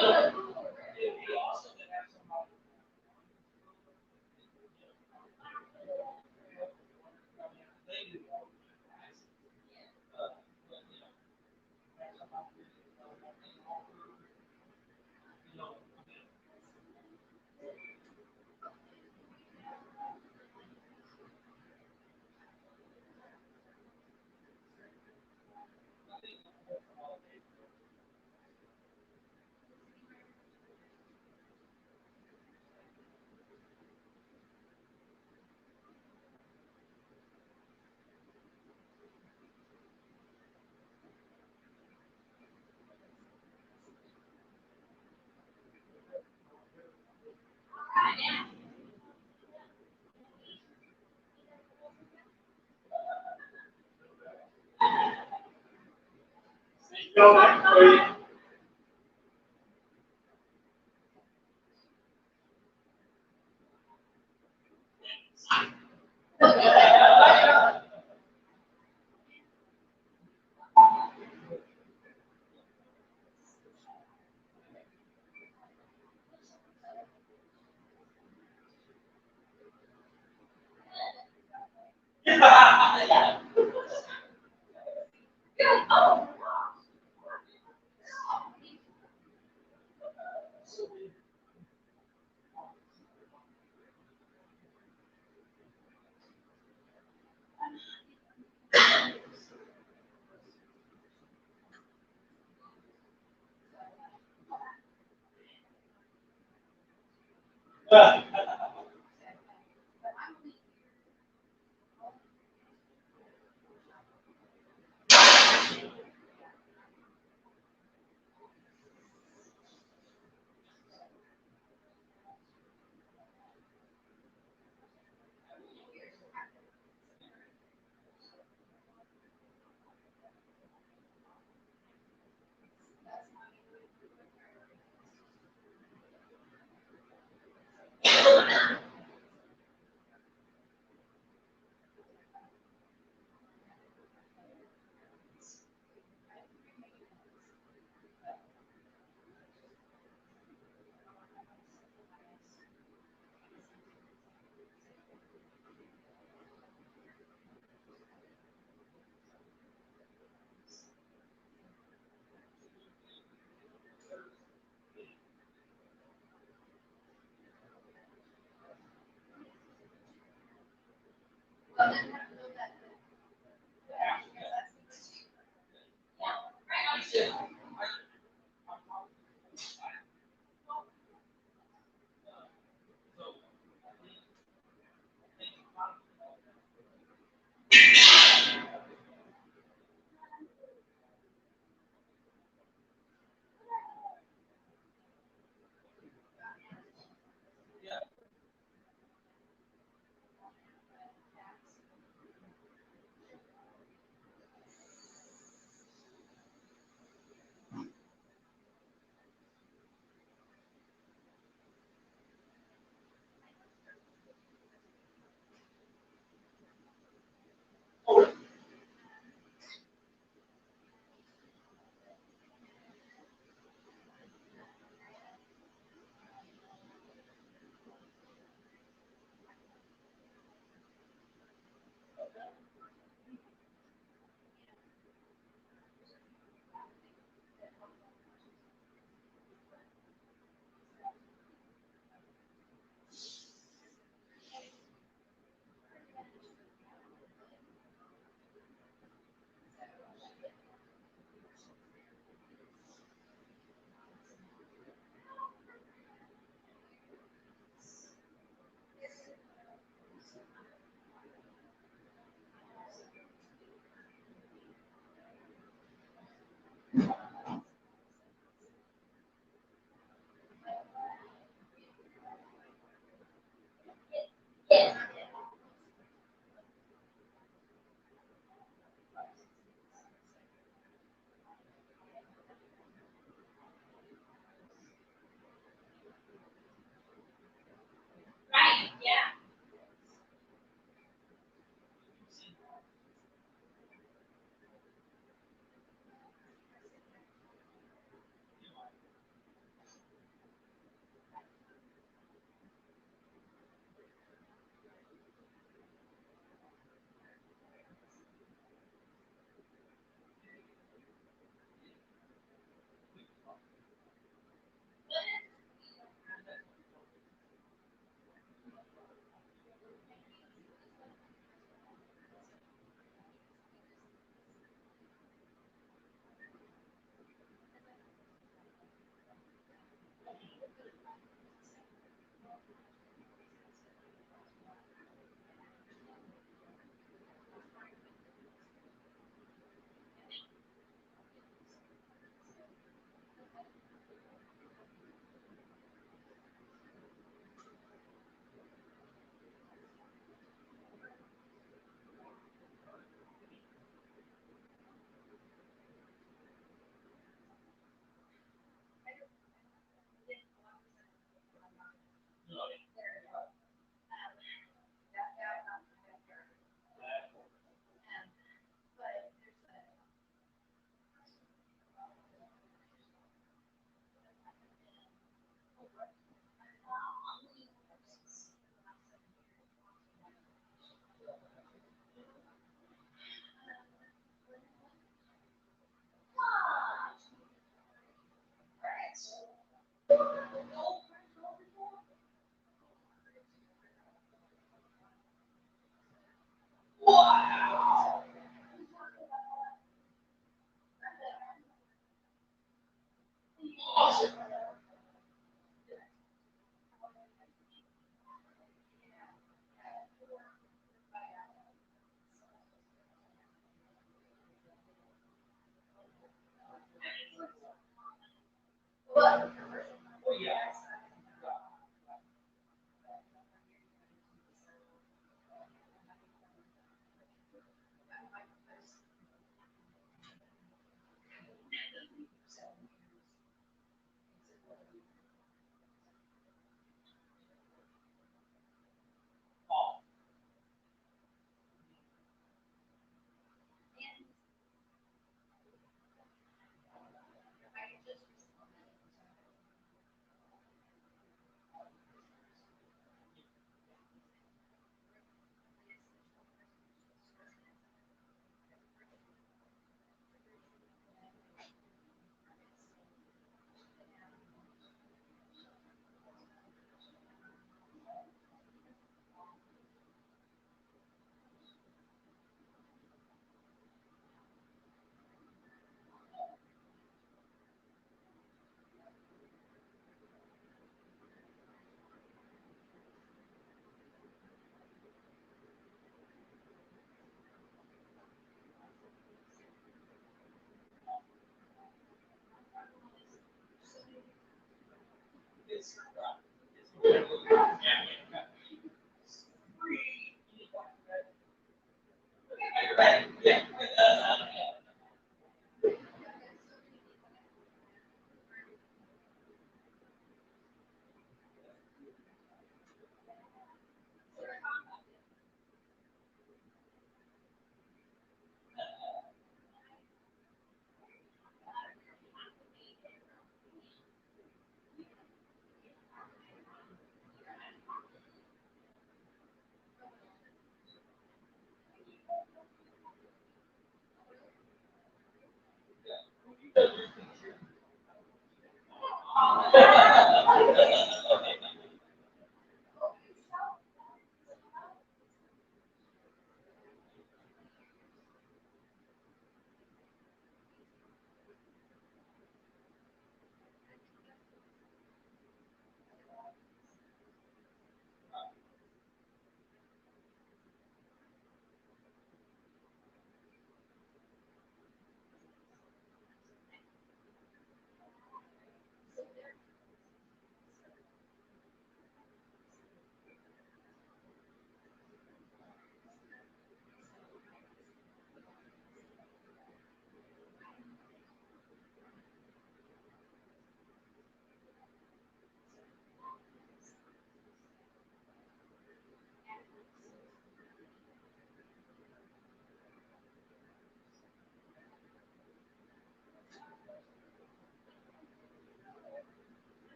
Speaker 1: It'd be awesome to have somebody. They do all the things. But, you know, have somebody you know,
Speaker 3: See y'all next week.
Speaker 4: Oh. Right, yeah.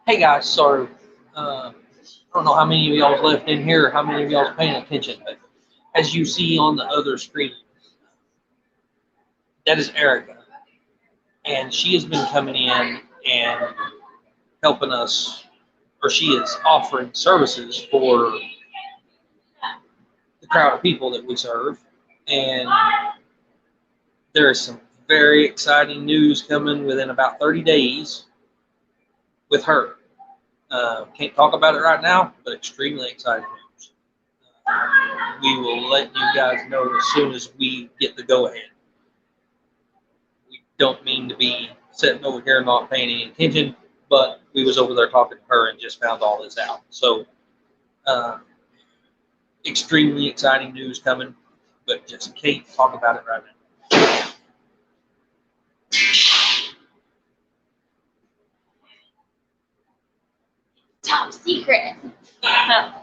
Speaker 1: Hey guys, so I don't know how many of y'all's left in here, or how many of y'all's paying attention, but as you see on the other screen, that is Erica, and she has been coming in and helping us, or she is offering services for the crowd of people that we serve, and there is some very exciting news coming within about 30 days with her. Can't talk about it right now, but extremely exciting news. We will let you guys know as soon as we get the go-ahead. We don't mean to be sitting over here not paying any attention, but we was over there talking to her and just found all this out. So, extremely exciting news coming, but just can't talk about it right now.
Speaker 2: Top secret. Heck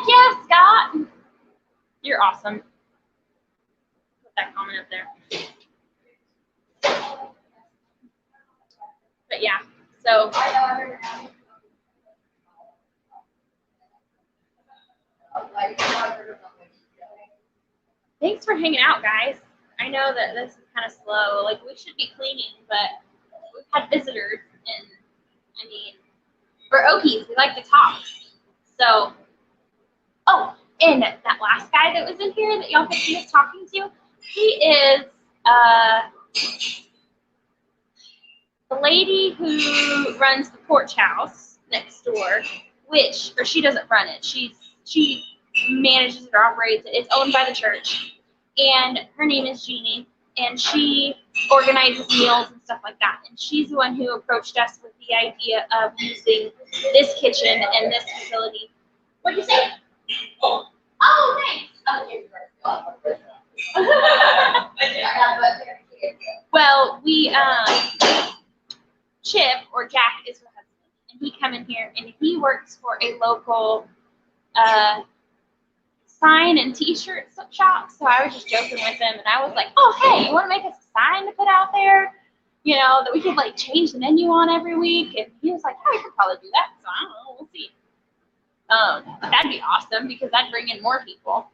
Speaker 2: yeah, Scott. You're awesome. Put that comment up there. But yeah, so thanks for hanging out, guys. I know that this is kind of slow. Like, we should be cleaning, but we've had visitors, and I mean, we're Okies. We like to talk. So, oh, and that last guy that was in here that y'all could see us talking to, he is the lady who runs the porch house next door, or she doesn't run it. She manages it or operates it. It's owned by the church. And her name is Jeannie, and she organizes meals and stuff like that. And she's the one who approached us with the idea of using this kitchen and this facility. What did you say? Oh, thanks. Well, Chip, or Jack, is her husband, and he come in here, and he works for a local sign and t-shirt shop. So I was just joking with him, and I was like, oh, hey, you want to make us a sign to put out there, you know, that we could like change the menu on every week? And he was like, oh, I could probably do that. So I don't know, we'll see. That'd be awesome, because that'd bring in more people.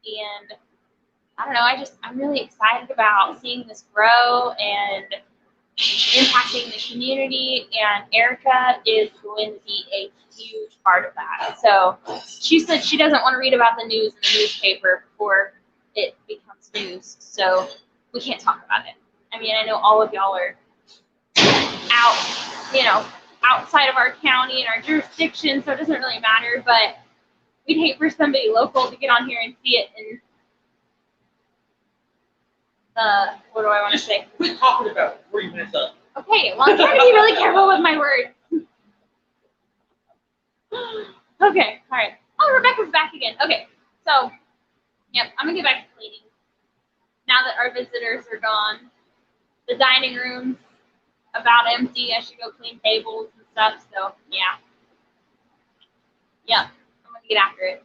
Speaker 2: And I don't know, I'm really excited about seeing this grow and impacting the community, and Erica is going to be a huge part of that. So she said she doesn't want to read about the news in the newspaper before it becomes news, so we can't talk about it. I mean, I know all of y'all are outside of our county and our jurisdiction, so it doesn't really matter, but we'd hate for somebody local to get on here and see it and what do I want to say?
Speaker 1: Quit talking about it before you mess up.
Speaker 2: Okay, well, I'm trying to be really careful with my words. Okay, all right. Oh, Rebecca's back again. Okay, so, yep, I'm going to get back to cleaning. Now that our visitors are gone, the dining room about empty. I should go clean tables and stuff. So yeah. Yep. I'm gonna get after it.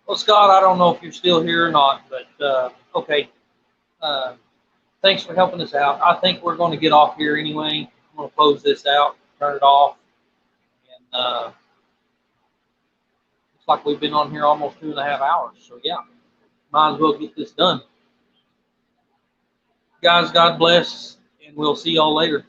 Speaker 1: Well, Scott, I don't know if you're still here or not, but okay. Thanks for helping us out. I think we're going to get off here anyway. I'm going to close this out, turn it off, and looks like we've been on here almost 2.5 hours. So yeah, might as well get this done. Guys, God bless, and we'll see y'all later.